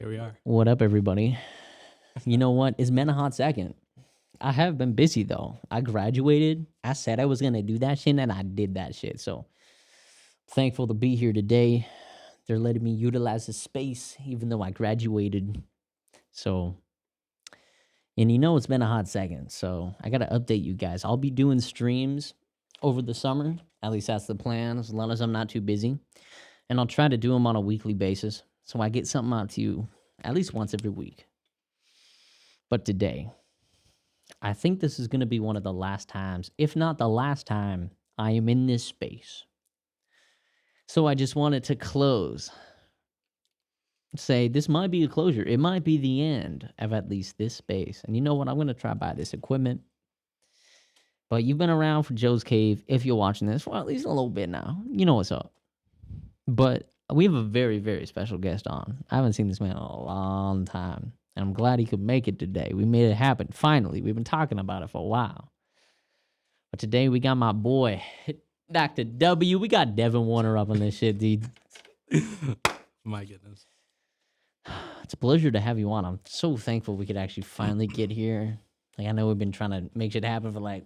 Here we are. What up, everybody? You know what? It's been a hot second. I have been busy though. I graduated. I said I was gonna do that shit, and I did that shit. So thankful to be here today. They're letting me utilize the space, even though I graduated. So, and it's been a hot second. So I gotta update you guys. I'll be doing streams over the summer. At least that's the plan, as long as I'm not too busy. And I'll try to do them on a weekly basis, so I get something out to you at least once every week. But today, I think this is going to be one of the last times, if not the last time, I am in this space. So I just wanted to close. Say, this might be a closure. It might be the end of at least this space. And you know what? I'm going to try buy this equipment. But you've been around for Joe's Cave, if you're watching this, for at least a little bit now. You know what's up. But we have a very, very special guest on. I haven't seen this man in a long time. And I'm glad he could make it today. We made it happen. Finally, we've been talking about it for a while. But today we got my boy, Dr. W. We got Devin Warner up on this shit, dude. My goodness. It's a pleasure to have you on. I'm so thankful we could actually finally get here. Like, I know we've been trying to make shit happen for like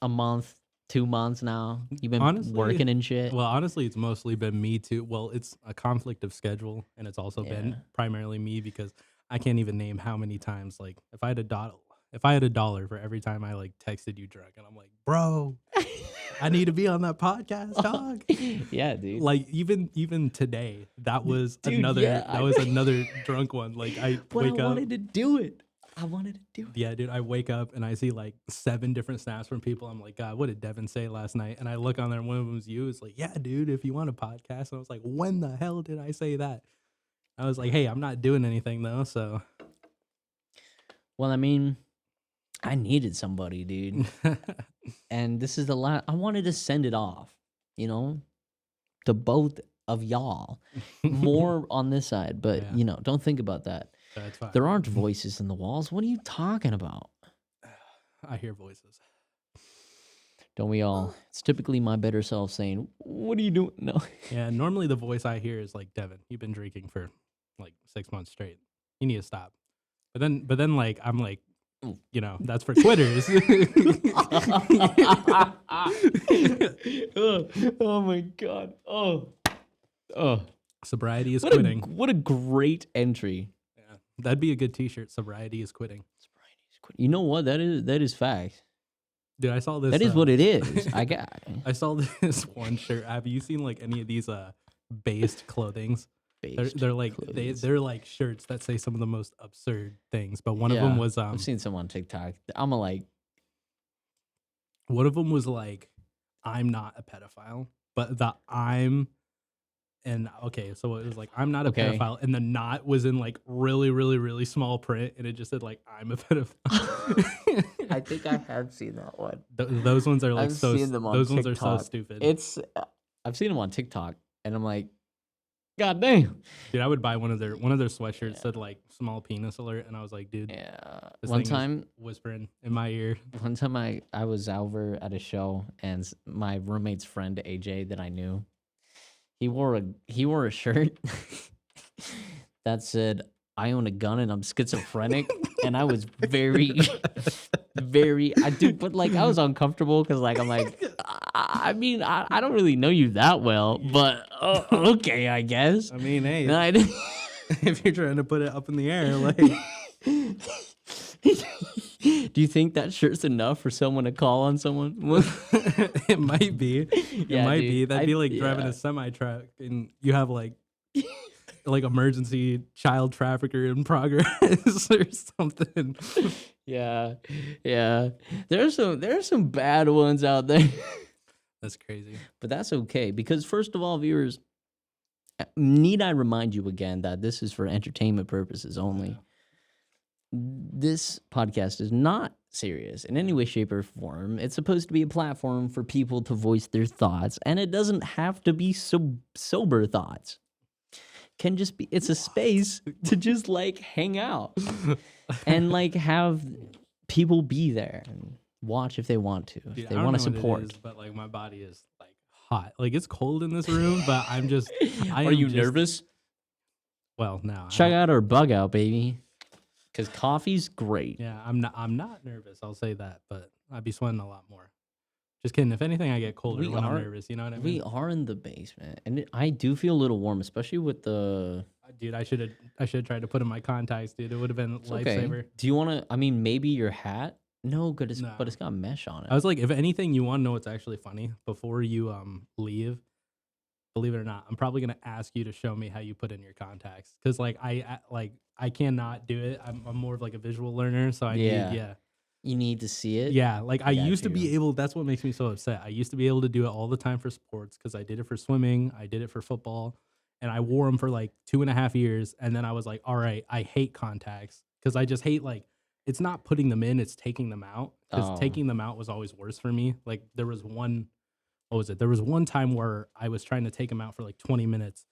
a month, 2 months now. You've been working and shit. Well, honestly, it's mostly been me too. Well, it's a conflict of schedule, and it's also been primarily me because I can't even name how many times. Like, if I had a dollar for every time I like texted you drunk, and I'm like, bro, I need to be on that podcast, dog. Yeah, dude. Like even today, that was another drunk one. Like I wanted to do it. Yeah, dude, I wake up and I see like 7 different snaps from people. I'm like, God, what did Devin say last night? And I look on there and one of them was you. It's like, yeah, dude, if you want a podcast. And I was like, when the hell did I say that? I was like, hey, I'm not doing anything though, so. Well, I mean, I needed somebody, dude. And this is the last. I wanted to send it off, to both of y'all. More on this side, but, don't think about that. That's fine. There aren't voices in the walls. What are you talking about? I hear voices. Don't we all? It's typically my better self saying, what are you doing? No. Yeah, normally the voice I hear is like, Devin, you've been drinking for like 6 months straight. You need to stop. But then like, I'm like, that's for quitters. Oh my God. Oh. Sobriety is quitting. What a great entry. That'd be a good t-shirt. Sobriety is quitting. You know what? That is fact. Dude, I saw this. That is what it is. I saw this one shirt. Have you seen like any of these based clothings? They're like they're like shirts that say some of the most absurd things. But one of them was I've seen some on TikTok. One of them was like, I'm not a pedophile, but the I'm. And okay, so it was like, I'm not a pedophile, and the not was in like really, really, really small print, and it just said like, I'm a pedophile. I think I have seen that one. Those ones are like I've seen them on those TikTok. ones are so stupid. I've seen them on TikTok, and I'm like, God damn. Dude, I would buy one of their sweatshirts said like small penis alert, and I was like, dude, this one thing time is whispering in my ear. One time I was over at a show, and my roommate's friend AJ that I knew, he wore a shirt that said, I own a gun and I'm schizophrenic. And I was very, but like I was uncomfortable because like I'm like, I mean, I don't really know you that well, but okay, I guess. I mean, hey, if you're trying to put it up in the air, like. Do you think that shirt's enough for someone to call on someone? It might be. It might be. That'd be like driving a semi truck and you have like emergency child trafficker in progress or something. Yeah. There's some bad ones out there. That's crazy. But that's okay, because first of all, viewers, need I remind you again that this is for entertainment purposes only. Yeah. This podcast is not serious in any way, shape, or form. It's supposed to be a platform for people to voice their thoughts, and it doesn't have to be sober thoughts. Can just be, it's a space to just like hang out and like have people be there and watch if they want to, if they want to support. It is, but like my body is like hot. Like it's cold in this room, but I'm just. Are you nervous? Well, no, I Check don't. out our bug out, baby. Because coffee's great. Yeah, I'm not nervous. I'll say that, but I'd be sweating a lot more. Just kidding. If anything, I get colder We when I'm are nervous. You know what I we mean? are in the basement, and I do feel a little warm, especially with the. Dude, I should have tried to put in my contacts, dude. It would have been a It's okay. lifesaver. Do you want to? I mean, maybe your hat. No, good. But No. it's got mesh on I it. was like, if anything, you want to know what's actually funny before you leave. Believe it or not, I'm probably gonna ask you to show me how you put in your contacts because like I cannot do it. I'm more of like a visual learner, so I need Yeah, yeah. you need to see it. Yeah, like I I got used to you. be able. That's what makes me so upset. I used to be able to do it all the time for sports because I did it for swimming, I did it for football, and I wore them for like 2.5 years. And then I was like, all right, I hate contacts because I just hate like it's not putting them in, it's taking them out. Because Oh, taking them out was always worse for me. Like there was one, what was it? There was one time where I was trying to take them out for like 20 minutes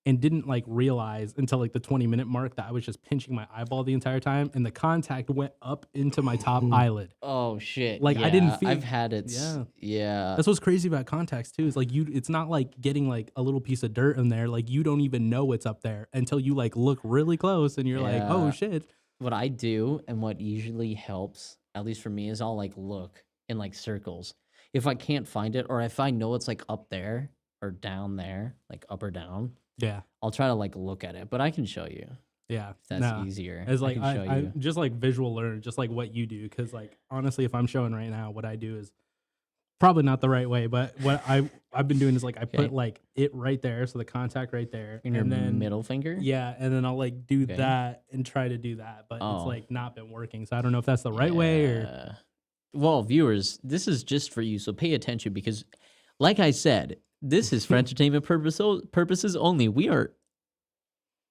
and didn't like realize until like the 20-minute mark that I was just pinching my eyeball the entire time and the contact went up into my top eyelid. oh shit. Like I didn't Yeah, feel I've had it. yeah. Yeah, That's what's crazy about contacts too. Is like it's not like getting like a little piece of dirt in there. Like you don't even know it's up there until you like look really close and you're like, oh yeah. shit. What I do and what usually helps, at least for me, is I'll like look in like circles. If I can't find it, or if I know it's like up there or down there, like up or down, Yeah. I'll try to like look at it. But I can show you Yeah. if that's No. easier. It's I like can show I you. just like visual learn, just like what you do. Cause like honestly, if I'm showing right now, what I do is probably not the right way, but what I've been doing is like I Okay, put like it right there, so the contact right there, in your and then middle finger. yeah, and then I'll like do Okay. that and try to do that, but it's Oh, like not been working. So I don't know if that's the right way or yeah. Well, viewers, this is just for you, so pay attention because, like I said, this is for entertainment purposes only. We are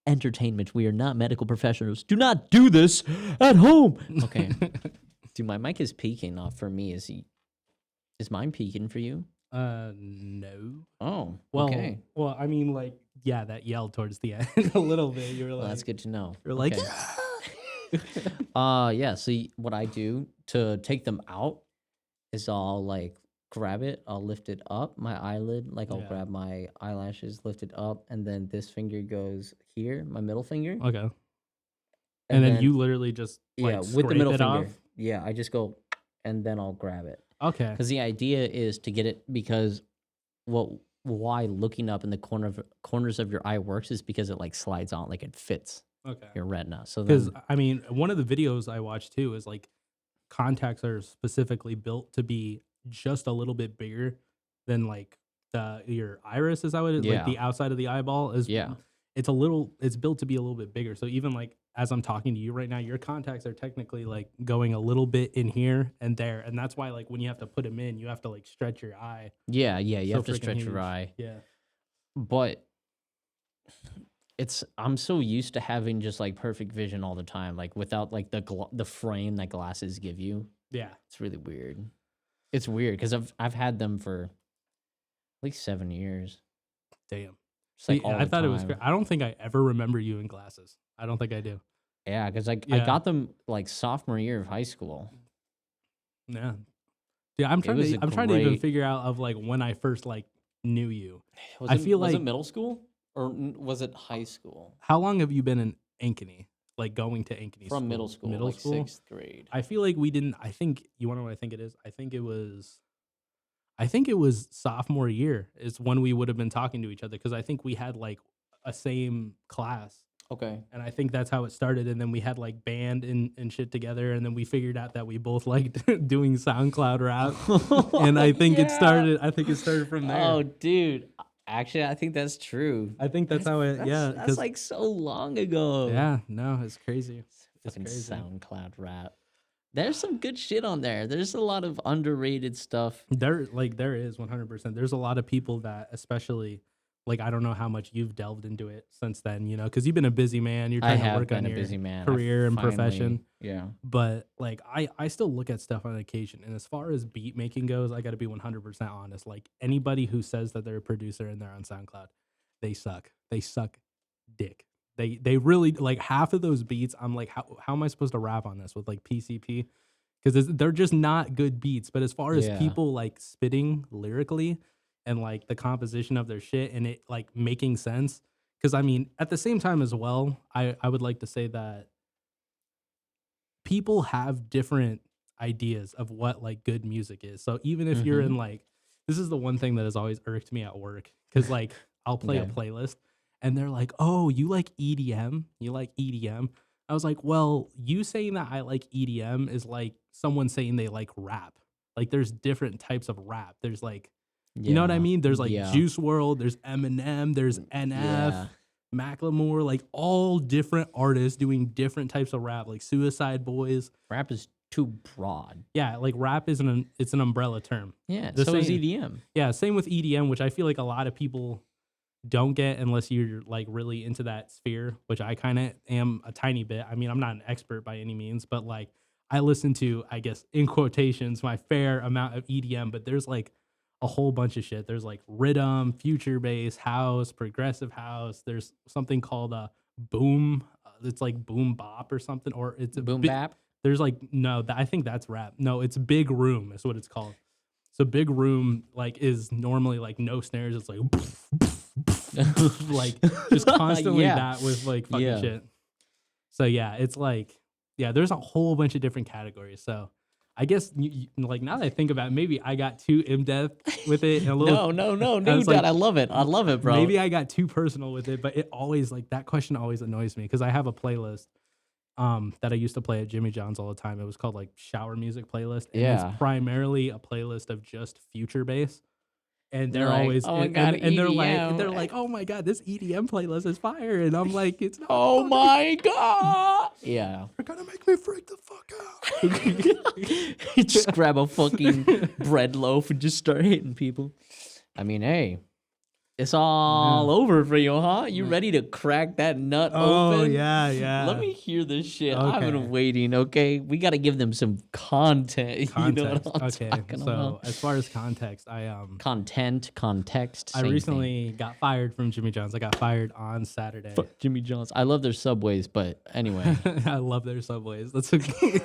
entertainment. We are not medical professionals. Do not do this at home. Okay. Dude, my mic is peaking off for me. Is mine peaking for you? No. Oh, Well, okay. well, I mean, like, yeah, that yell towards the end a little bit. You were Well, that's like, good to know. you're like, Okay. Yeah. So what I do to take them out is I'll like grab it, I'll lift it up, my eyelid, like I'll yeah, grab my eyelashes, lift it up, and then this finger goes here, my middle finger, okay, and and then then you literally just yeah, like with the scrape middle it finger. off. Yeah, I just go, and then I'll grab it. Okay, Because the idea is to get it because what why looking up in the corners of your eye works is because it like slides on, like it fits okay. your retina. So Because then I mean, one of the videos I watched too is like contacts are specifically built to be just a little bit bigger than like your iris. Is that what it like yeah, the outside of the eyeball is? yeah, It's built to be a little bit bigger. So even like as I'm talking to you right now, your contacts are technically like going a little bit in here and there, and that's why like when you have to put them in, you have to like stretch your eye. yeah, yeah. You So have to freaking stretch your huge. eye, Yeah. but I'm so used to having just like perfect vision all the time, like without like the frame that glasses give you. Yeah. It's really weird. It's weird because I've had them for at least 7 years. Damn. Just like See, all I the thought it was. time. I don't think I ever remember you in glasses. I don't think I do. Yeah, because I Yeah. got them like sophomore year of high school. Yeah. Yeah. I'm It trying was to. a I'm trying to even great. figure out of like when I first like knew you. Was I it feel was it like middle school or was it high school? how long have you been in Ankeny? Like going to Ankeny From school? middle school, Middle like school. 6th grade. I feel like we didn't. I think you want to know what I think it is. I think it was sophomore year is when we would have been talking to each other because I think we had like a same class. Okay. And I think that's how it started. And then we had like band and shit together. And then we figured out that we both liked doing SoundCloud rap. And I think it Yeah. started from there. Oh, dude. Actually, I think that's true. I think that's how it, yeah. That's 'Cause like so long ago. yeah, no, it's crazy. It's Fucking crazy. SoundCloud rap. There's some good shit on there. There's a lot of underrated stuff. There is 100%. There's a lot of people that especially like I don't know how much you've delved into it since then, you know, because you've been a busy man. You're I trying to have work on been a your busy man. career and Finally- profession. Yeah. But like I still look at stuff on occasion. And as far as beat making goes, I gotta be 100% honest. Like anybody who says that they're a producer and they're on SoundCloud, they suck. They suck dick. They really like half of those beats. I'm like, how am I supposed to rap on this with like PCP? Because they're just not good beats. But as far as Yeah. people like spitting lyrically and like the composition of their shit and it like making sense, Because I mean, at the same time as well, I would like to say that people have different ideas of what like good music is. So even if you're Mm-hmm. in like, this is the one thing that has always irked me at work because like I'll play a Okay. playlist and they're like, "Oh, you like EDM? You like EDM?" I was like, "Well, you saying that I like EDM is like someone saying they like rap. Like there's different types of rap. There's like, you know what I Yeah. mean? There's like Yeah. Juice World, there's Eminem, there's Yeah. NF, Macklemore, like all different artists doing different types of rap, like Suicide Boys. Rap is too broad. Yeah, like rap is it's an umbrella term. Yeah. The So is same, EDM. yeah, same with EDM, which I feel like a lot of people don't get unless you're like really into that sphere, which I kind of am a tiny bit. I mean, I'm not an expert by any means, but like I listen to, I guess, in quotations, my fair amount of EDM, but there's like a whole bunch of shit. There's like rhythm, future bass, house, progressive house. There's something called a boom. It's like boom bop or something, or it's a Boom bit. bap. There's like no, I think that's rap. No, it's big room is what it's called. So big room like is normally like no snares. It's like like just constantly Yeah. that with like fucking Yeah. shit. So yeah, it's like yeah, there's a whole bunch of different categories. So I guess like now that I think about it, maybe I got too in depth with it and a little. No, I was dude. like, I love it. I love it, bro. maybe I got too personal with it, but it always like that question always annoys me because I have a playlist that I used to play at Jimmy John's all the time. It was called like shower music playlist, and Yeah. it's primarily a playlist of just future bass. And they're Like, always oh my God, and they're EDM. like, oh my god, this EDM playlist is fire, and I'm like, it's not. Oh fucking- my God. Yeah. You're gonna make me freak the fuck out. Just grab a fucking bread loaf and just start hitting people. I mean, hey, it's all over for you, huh? You ready to crack that nut Oh open? yeah. Let me hear this shit. I've Okay. been waiting, okay? We got to give them some content. You know Context. what I'm Okay, talking so about? as far as context, Context. I same recently got fired from Jimmy John's. I got fired on Saturday. thing. Fuck Jimmy John's. I love their Subways, but anyway. I love their Subways. That's okay.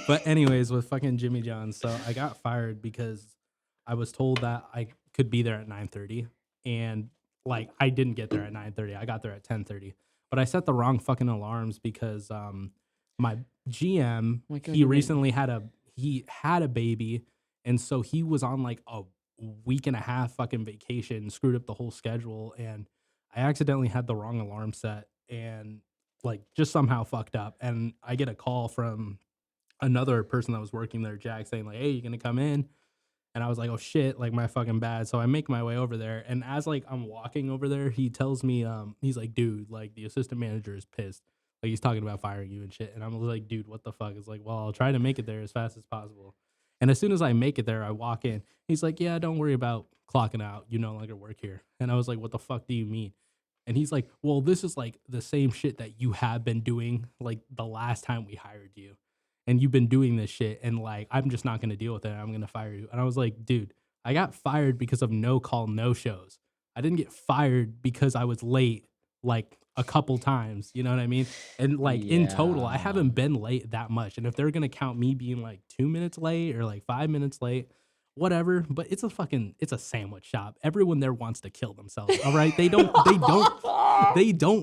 But anyways, with fucking Jimmy John's, so I got fired because I was told that I could be there at 9:30, and like I didn't get there at 9:30. I got there at 10:30, but I set the wrong fucking alarms because my GM my God, he you're right. recently had a baby, and so he was on like a week and a half fucking vacation, screwed up the whole schedule, and I accidentally had the wrong alarm set and like just somehow fucked up. And I get a call from another person that was working there, Jack, saying like, "Hey, you gonna come in?" And I was like, "Oh shit, like my fucking bad." So I make my way over there, and as like I'm walking over there, he tells me, he's like, "Dude, like the assistant manager is pissed. Like he's talking about firing you and shit." And I'm like, "Dude, what the fuck?" It's like, "Well, I'll try to make it there as fast as possible." And as soon as I make it there, I walk in. He's like, "Yeah, don't worry about clocking out. You no longer work here." And I was like, "What the fuck do you mean?" And he's like, "Well, this is like the same shit that you have been doing like the last time we hired you. And you've been doing this shit, and like I'm just not gonna deal with it. I'm gonna fire you." And I was like, "Dude, I got fired because of no call, no shows. I didn't get fired because I was late like a couple times. You know what I mean? And like in total, I Yeah. haven't been late that much. And if they're gonna count me being like 2 minutes late or like 5 minutes late, whatever. But it's a sandwich shop. Everyone there wants to kill themselves. All right, they don't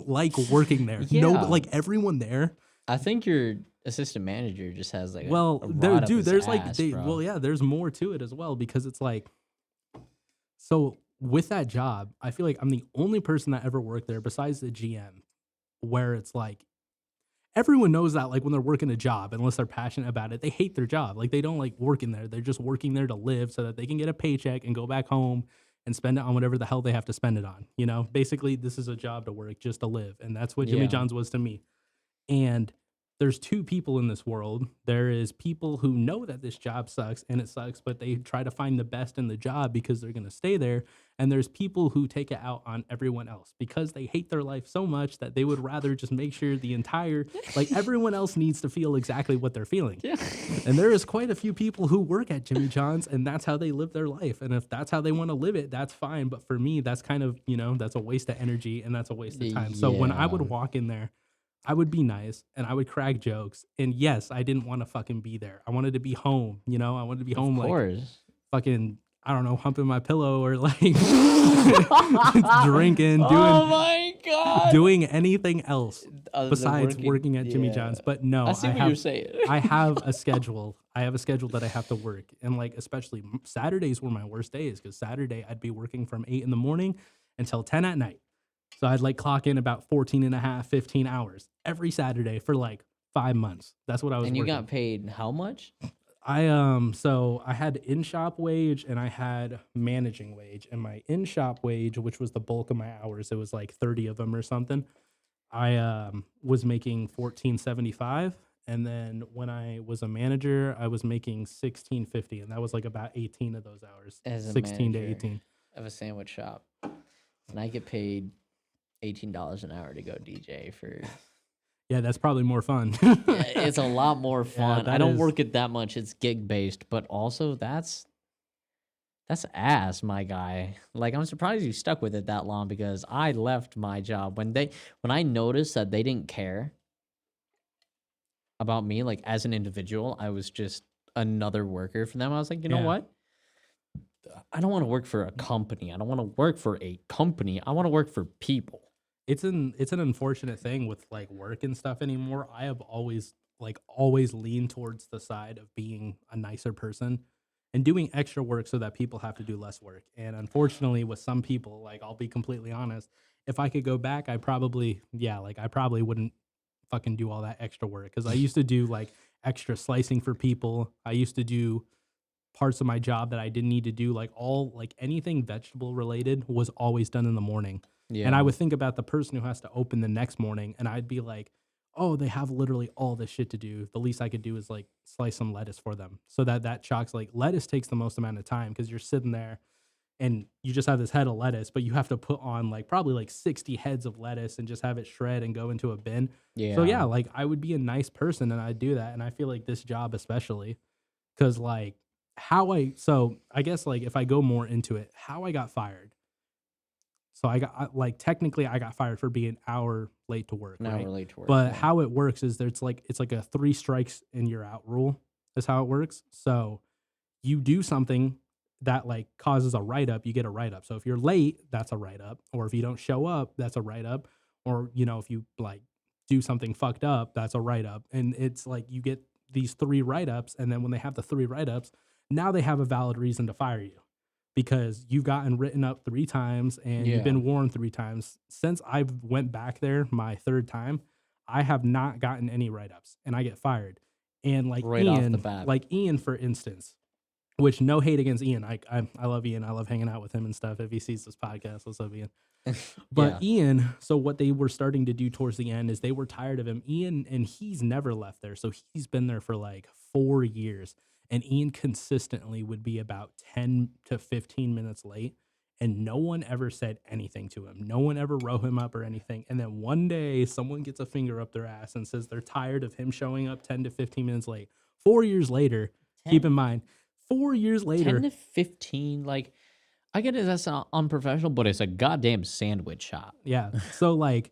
like working there. No, Yeah. like everyone there. I think your assistant manager just has like Well, a there, rod up dude, his there's like, ass, bro. well, yeah, there's more to it as well because it's like, so with that job, I feel like I'm the only person that ever worked there besides the GM, where it's like everyone knows that like when they're working a job, unless they're passionate about it, they hate their job. Like they don't like working there. They're just working there to live so that they can get a paycheck and go back home and spend it on whatever the hell they have to spend it on. You know, basically, this is a job to work just to live, and that's what Jimmy Yeah. John's was to me. And there's two people in this world. There is people who know that this job sucks and it sucks, but they try to find the best in the job because they're going to stay there. And there's people who take it out on everyone else because they hate their life so much that they would rather just make sure the entire, like everyone else needs to feel exactly what they're feeling. Yeah. And there is quite a few people who work at Jimmy John's and that's how they live their life. And if that's how they want to live it, that's fine. But for me, that's kind of, that's a waste of energy and that's a waste of time. So when I would Yeah. walk in there, I would be nice and I would crack jokes. And yes, I didn't want to fucking be there. I wanted to be home, I wanted to be home Of like course. fucking I don't know, humping my pillow or like drinking, Oh my god. doing anything else Other than besides working, working at Jimmy yeah. John's. But I no, see what you're saying. I have a schedule. I have a schedule that I have to work. And like especially Saturdays were my worst days because Saturday I'd be working from 8 in the morning until 10 at night. So I'd like clock in about 14 and a half, 15 hours every Saturday for like 5 months. That's what I was And you working. got paid how much? So I had in-shop wage and I had managing wage. And my in-shop wage, which was the bulk of my hours, it was like 30 of them or something. I was making 14.75, and then when I was a manager, I was making 16.50, and that was like about 18 of those hours. As a 16 to manager 18. of a sandwich shop, and I get paid $18 an hour to go DJ for. Yeah, that's probably more fun. It's a lot more fun. I that don't is- work it that much. It's gig based, but also that's ass, my guy. Like, I'm surprised you stuck with it that long because I left my job when I noticed that they didn't care about me, like as an individual. I was just another worker for them. I was like, you know Yeah. what? I don't want to work for a company. I don't want to work for a company. I want to work for people. It's an unfortunate thing with like work and stuff anymore. I have always leaned towards the side of being a nicer person and doing extra work so that people have to do less work. And unfortunately with some people, like I'll be completely honest, if I could go back, I probably wouldn't fucking do all that extra work cuz I used to do like extra slicing for people. I used to do parts of my job that I didn't need to do, like anything vegetable related was always done in the morning. Yeah. And I would think about the person who has to open the next morning and I'd be like, oh, they have literally all this shit to do. The least I could do is like slice some lettuce for them. So that chocks, like lettuce takes the most amount of time because you're sitting there and you just have this head of lettuce, but you have to put on like probably like 60 heads of lettuce and just have it shred and go into a bin. So yeah, like I would be a nice person and I'd do that. And I feel like this job especially, because like so I guess like if I go more into it, how I got fired. So like technically I got fired for being an hour late to work, An hour right? late to work, But yeah. how it works is it's like a 3 strikes and you're out rule is how it works. So you do something that like causes a write up, you get a write up. So if you're late, that's a write up, or if you don't show up, that's a write up, or if you like do something fucked up, that's a write up. And it's like you get these 3 write ups, and then when they have the 3 write ups, now they have a valid reason to fire you because you've gotten written up 3 times and you've been warned 3 times. Since I've went back there my 3rd time, I have not gotten any write ups and I get fired. And like Right off the Ian, bat. like Ian, for instance, which no hate against Ian. I love Ian. I love hanging out with him and stuff. If he sees this podcast, what's up, Ian? But Ian, so what they were starting to do towards the end is they were tired of him. Ian, and he's never left there. So he's been there for like 4 years. And Ian consistently would be about 10 to 15 minutes late. And no one ever said anything to him. No one ever wrote him up or anything. And then one day someone gets a finger up their ass and says they're tired of him showing up 10 to 15 minutes late. 4 years later, 10? keep in mind, 4 years later. 10 to 15, like, I get it, that's not unprofessional, but it's a goddamn sandwich shop. Yeah. So, like,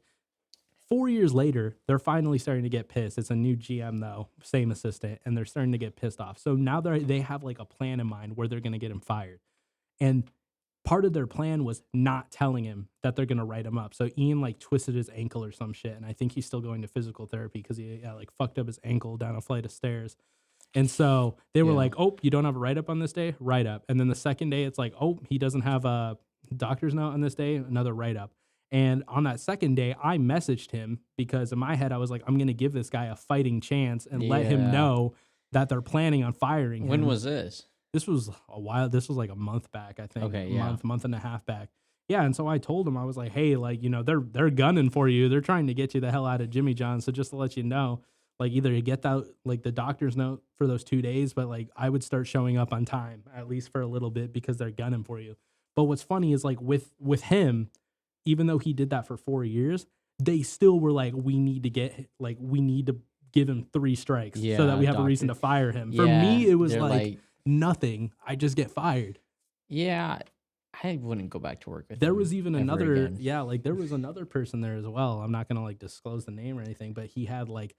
4 years later, they're finally starting to get pissed. It's a new GM, though, same assistant, and they're starting to get pissed off. So now they have, like, a plan in mind where they're going to get him fired. And part of their plan was not telling him that they're going to write him up. So Ian, like, twisted his ankle or some shit, and I think he's still going to physical therapy because he, like, fucked up his ankle down a flight of stairs. And so they were like, oh, you don't have a write-up on this day? Write-up. And then the second day, it's like, oh, he doesn't have a doctor's note on this day? Another write-up. And on that second day, I messaged him because in my head, I was like, I'm going to give this guy a fighting chance and let him know that they're planning on firing him. When was this? This was a while. This was like a month back, I think. Okay, yeah. Month and a half back. Yeah, and so I told him, I was like, hey, like, they're gunning for you. They're trying to get you the hell out of Jimmy John's. So just to let you know, like, either you get that, like, the doctor's note for those 2 days, but, like, I would start showing up on time, at least for a little bit, because they're gunning for you. But what's funny is, like, with him, even though he did that for 4 years, they still were like, we need to give him 3 strikes so that we have a reason to fire him. For me, it was like nothing. I just get fired. Yeah, I wouldn't go back to work with There him was even ever another, again. like, there was another person there as well. I'm not going to, like, disclose the name or anything, but he had, like,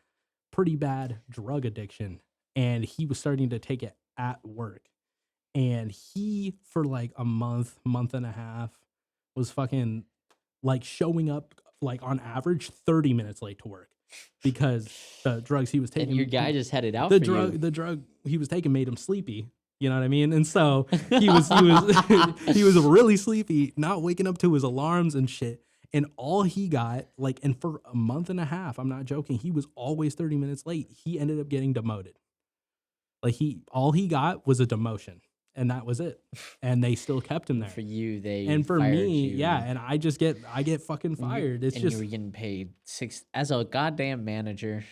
pretty bad drug addiction and he was starting to take it at work. And he, for like a month and a half, was fucking like showing up like on average 30 minutes late to work because the drugs he was And your taking, guy just had it out for you. the drug he was taking made him sleepy. You know what I mean? And so he was he was really sleepy, not waking up to his alarms and shit. And all he got, like, and for a month and a half, I'm not joking, he was always 30 minutes late. He ended up getting demoted. Like all he got was a demotion, and that was it. And they still kept him there. For you, they And for fired me, you. yeah, and I get fucking fired. It's and just you were getting paid $6 as a goddamn manager.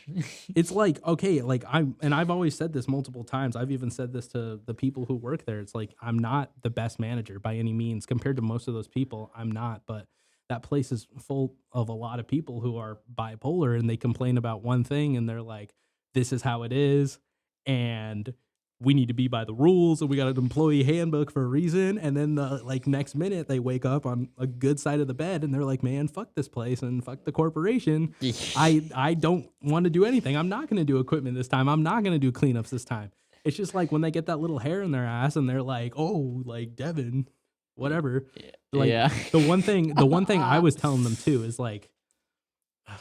it's like, okay, like I've always said this multiple times. I've even said this to the people who work there. It's like I'm not the best manager by any means compared to most of those people. I'm not, but that place is full of a lot of people who are bipolar and they complain about one thing and they're like, this is how it is, and we need to be by the rules, and we got an employee handbook for a reason. And then the like next minute they wake up on a good side of the bed and they're like, man, fuck this place and fuck the corporation. I don't want to do anything. I'm not going to do equipment this time. I'm not going to do cleanups this time. It's just like when they get that little hair in their ass and they're like, oh, like Devin, whatever. Like the one thing I was telling them too is like,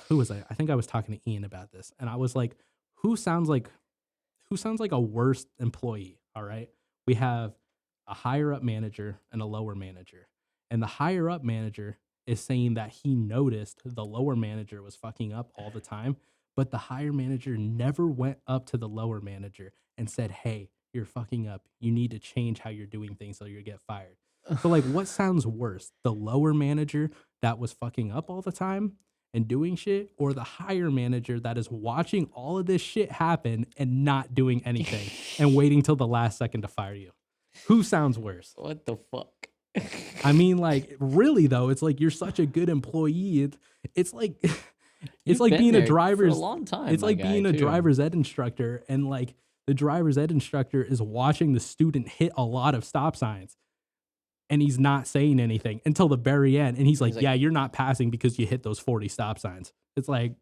who was I think I was talking to Ian about this, and I was like, who sounds like a worse employee? All right. We have a higher up manager and a lower manager. And the higher up manager is saying that he noticed the lower manager was fucking up all the time, but the higher manager never went up to the lower manager and said, hey, you're fucking up. You need to change how you're doing things so you get fired. So like, what sounds worse? The lower manager that was fucking up all the time and doing shit, or the higher manager that is watching all of this shit happen and not doing anything and waiting till the last second to fire you? Who sounds worse? What the fuck? I mean, like, really though, it's like you're such a good employee. It's like it's like being a driver's for a long time. It's like being a driver's ed instructor, and like the driver's ed instructor is watching the student hit a lot of stop signs. And he's not saying anything until the very end. And he's like, yeah, you're not passing because you hit those 40 stop signs. It's like,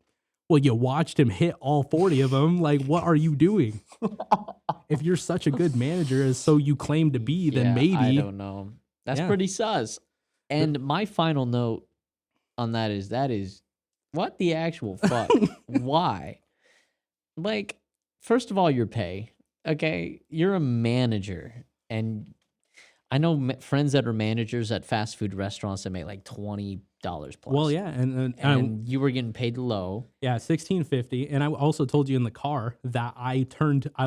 well, you watched him hit all 40 of them. Like, what are you doing? If you're such a good manager as so you claim to be, then maybe. I don't know. That's pretty sus. And my final note on that is what the actual fuck? Why? Like, first of all, your pay. Okay, you're a manager, and I know friends that are managers at fast food restaurants that make like $20 plus. Well, yeah, and you were getting paid low. Yeah, $16.50. And I also told you in the car that I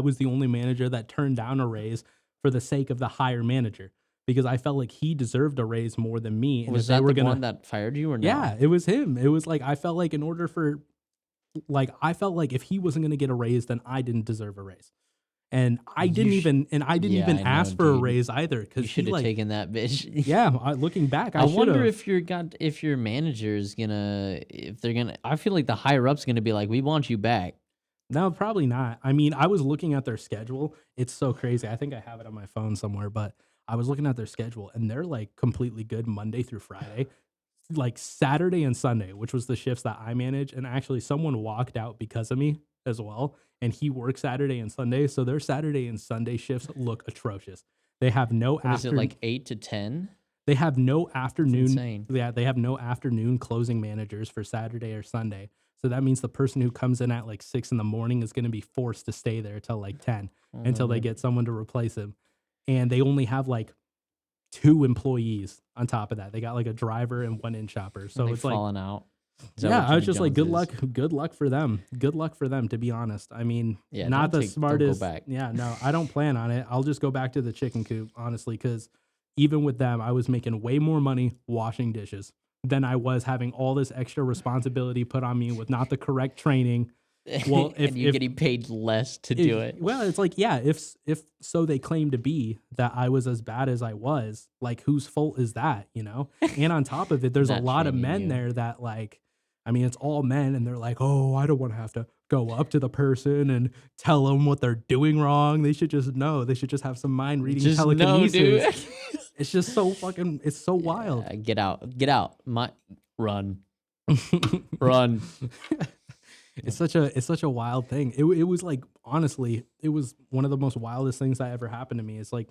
was the only manager that turned down a raise for the sake of the higher manager because I felt like he deserved a raise more than me. And was that the one that fired you or no? Yeah, it was him. It was like I felt like if he wasn't going to get a raise, then I didn't deserve a raise. And I didn't even ask for a raise either because you should have taken that bitch. Yeah, looking back, I wonder if your manager is gonna I feel like the higher up's gonna be like, we want you back. No, probably not. I mean, I was looking at their schedule. It's so crazy. I think I have it on my phone somewhere, but I was looking at their schedule and they're like completely good Monday through Friday, like Saturday and Sunday, which was the shifts that I manage. And actually, someone walked out because of me as well, and he works Saturday and Sunday, so their Saturday and Sunday shifts look atrocious. They have no Is it like 8 to 10? They have no afternoon. Yeah, they have no afternoon closing managers for Saturday or Sunday. So that means the person who comes in at like 6 in the morning is going to be forced to stay there till like 10 until they get someone to replace him. And they only have like 2 employees on top of that. They got like a driver and 1 in shopper. So it's falling like out. Yeah, I was just like, good luck for them. Good luck for them, to be honest. I mean, not the smartest. Yeah, no, I don't plan on it. I'll just go back to the chicken coop, honestly, because even with them, I was making way more money washing dishes than I was having all this extra responsibility put on me with not the correct training. Well, if you're getting paid less to do it. Well, it's like, yeah, if so they claim to be that I was as bad as I was, like whose fault is that, you know? And on top of it, there's a lot of men there that like, I mean, it's all men and they're like, oh, I don't want to have to go up to the person and tell them what they're doing wrong. They should just know. They should just have some mind reading telekinesis. No, dude. It's just so fucking, it's so wild. Get out. Run. Run. It's such a wild thing. It was like, honestly, it was one of the most wildest things that ever happened to me. It's like,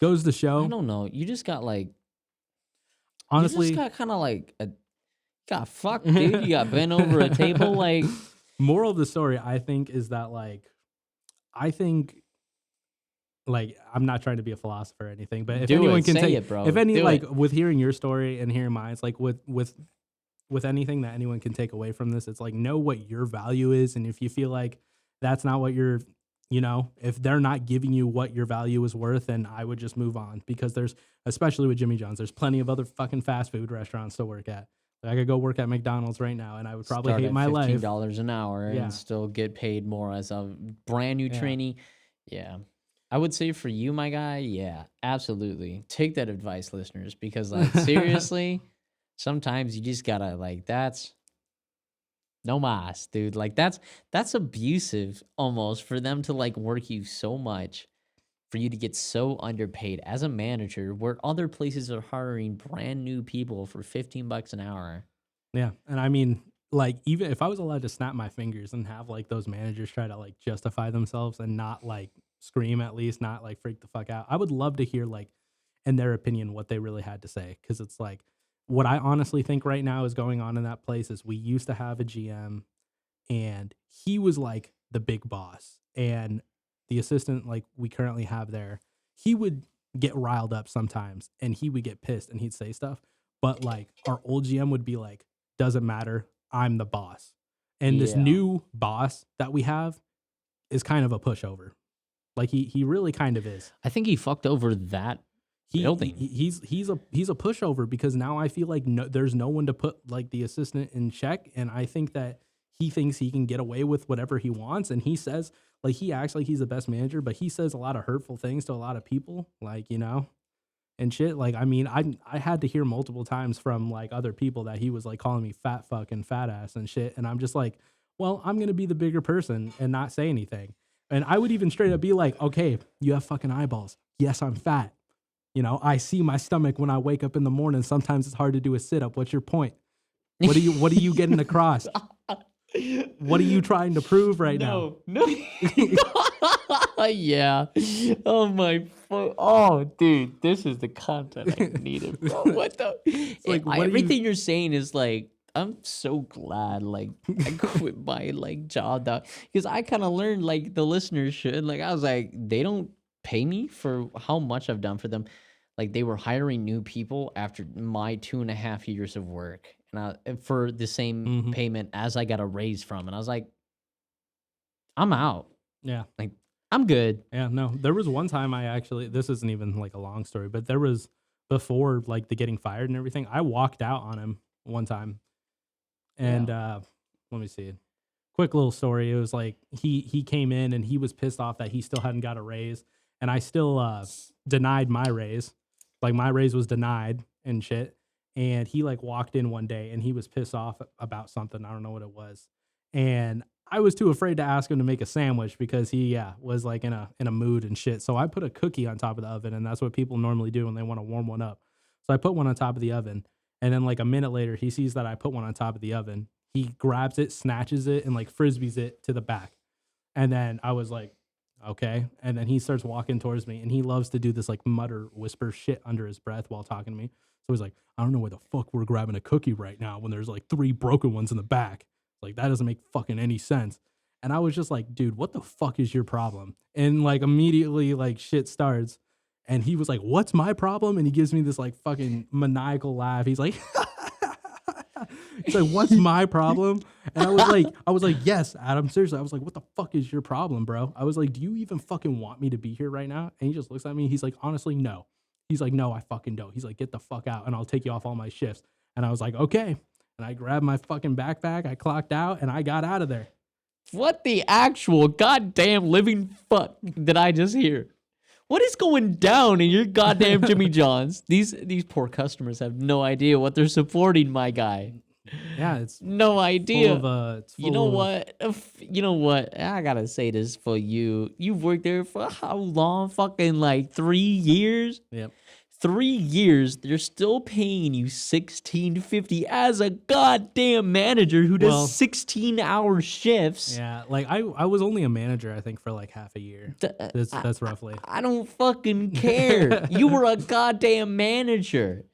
Goes to I show, don't know. You just got like, you just honestly. got kind of like got fucked, dude. You got bent over a table, like. Moral of the story, I think, is that like I think like I'm not trying to be a philosopher or anything, but if Do anyone it. can Say take, it, bro. if any, Do like it. with hearing your story and hearing mine, it's like with anything that anyone can take away from this, it's like know what your value is, and if you feel like that's not what you're, if they're not giving you what your value is worth, then I would just move on, because there's, especially with Jimmy John's, there's plenty of other fucking fast food restaurants to work at. Like, I could go work at McDonald's right now, and I would probably Start hate at my life. $15 an hour and Yeah, still get paid more as a brand new yeah. trainee. Yeah. I would say for you, my guy, yeah, absolutely. Take that advice, listeners, because like seriously, sometimes you just gotta like that's no mas, dude. Like that's abusive almost for them to like work you so much for you to get so underpaid as a manager where other places are hiring brand new people for 15 bucks an hour. Yeah, and I mean, like, even if I was allowed to snap my fingers and have like those managers try to like justify themselves and not like scream, at least not like freak the fuck out, I would love to hear like in their opinion what they really had to say, because it's like what I honestly think right now is going on in that place is we used to have a GM, and he was like the big boss, and the assistant like we currently have there, he would get riled up sometimes and he would get pissed and he'd say stuff, but like our old GM would be like, doesn't matter, I'm the boss. And this Yeah. new boss that we have is kind of a pushover. Like he really kind of is. I think he fucked over that building. He's a pushover, because now I feel like there's no one to put like the assistant in check, and I think that he thinks he can get away with whatever he wants, and he says like he acts like he's the best manager, but he says a lot of hurtful things to a lot of people, like, and shit. Like, I mean, I had to hear multiple times from like other people that he was like calling me fat fuck and fat ass and shit, and I'm just like, well, I'm gonna be the bigger person and not say anything. And I would even straight up be like, okay, you have fucking eyeballs. Yes, I'm fat. I see my stomach when I wake up in the morning. Sometimes it's hard to do a sit up. What's your point? What are you getting across? What are you trying to prove right now? No. Yeah. Oh my. Oh, dude, this is the content I needed, bro. What the? like, what everything you're saying is like. I'm so glad, like, I quit my like job because I kind of learned like the listeners should. Like, I was like, they don't pay me for how much I've done for them. Like, they were hiring new people after my 2.5 years of work, and for the same payment as I got a raise from. And I was like, I'm out. Yeah. Like, I'm good. Yeah, no. There was one time this isn't even like a long story, but there was, before like the getting fired and everything, I walked out on him one time. And let me see. Quick little story. It was like he came in and he was pissed off that he still hadn't got a raise, and I still denied my raise. Like, my raise was denied and shit. And he like walked in one day and he was pissed off about something. I don't know what it was. And I was too afraid to ask him to make a sandwich because he was like in a mood and shit. So I put a cookie on top of the oven, and that's what people normally do when they want to warm one up. So I put one on top of the oven. And then like a minute later, he sees that I put one on top of the oven. He grabs it, snatches it, and like frisbees it to the back. And then I was like, okay. And then he starts walking towards me, and he loves to do this like whisper shit under his breath while talking to me. So he's like, I don't know why the fuck we're grabbing a cookie right now when there's like 3 broken ones in the back. Like, that doesn't make fucking any sense. And I was just like, dude, what the fuck is your problem? And like immediately like shit starts. And he was like, what's my problem? And he gives me this like fucking maniacal laugh. He's like, he's like, what's my problem? And I was like, yes, Adam, seriously. I was like, what the fuck is your problem, bro? I was like, do you even fucking want me to be here right now? And he just looks at me. He's like, honestly, no. He's like, no, I fucking don't. He's like, get the fuck out and I'll take you off all my shifts. And I was like, okay. And I grabbed my fucking backpack. I clocked out and I got out of there. What the actual goddamn living fuck did I just hear? What is going down in your goddamn Jimmy John's? These poor customers have no idea what they're supporting, my guy. Yeah, it's no idea. You know what? You know what? I gotta say this for you. You've worked there for how long? Fucking like 3 years? Yep. 3 years, they're still paying you $16.50 as a goddamn manager who does Well, 16-hour shifts. Yeah, like I was only a manager, I think, for like half a year. That's roughly. I don't fucking care. You were a goddamn manager.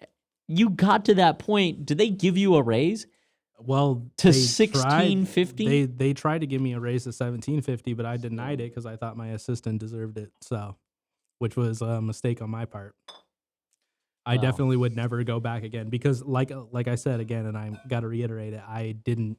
You got to that point. Did they give you a raise? Well, To they $16.50? They tried to give me a raise to $17.50, but I denied it because I thought my assistant deserved it. So, which was a mistake on my part. I Wow. definitely would never go back again because, like I said again, and I got to reiterate it, I didn't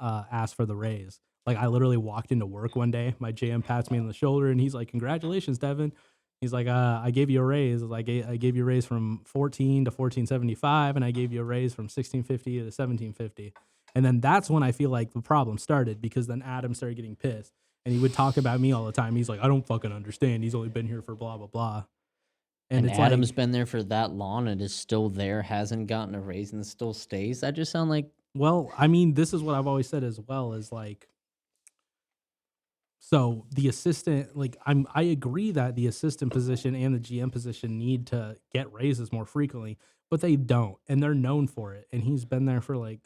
ask for the raise. Like I literally walked into work one day, my GM pats me on the shoulder and he's like, "Congratulations, Devin." He's like, I gave you a raise. I gave you a raise from 14 to 14.75, and I gave you a raise from 16.50 to 17.50." And then that's when I feel like the problem started because then Adam started getting pissed and he would talk about me all the time. He's like, "I don't fucking understand. He's only been here for blah blah blah." And it's Adam's like, been there for that long and is still there, hasn't gotten a raise and still stays. That just sound like well, I mean, this is what I've always said as well is like, so the assistant, like I agree that the assistant position and the GM position need to get raises more frequently, but they don't, and they're known for it. And he's been there for like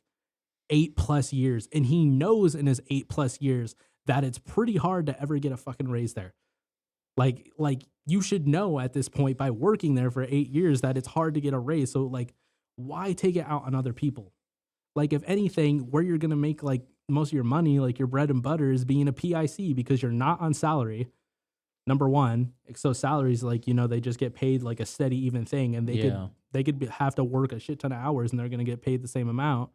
8+ years, and he knows in his 8+ years that it's pretty hard to ever get a fucking raise there. Like you should know at this point by working there for 8 years that it's hard to get a raise. So like, why take it out on other people? Like if anything, where you're gonna make like most of your money, like your bread and butter, is being a PIC because you're not on salary. Number one, so salaries, like they just get paid like a steady even thing, and they could have to work a shit ton of hours, and they're gonna get paid the same amount.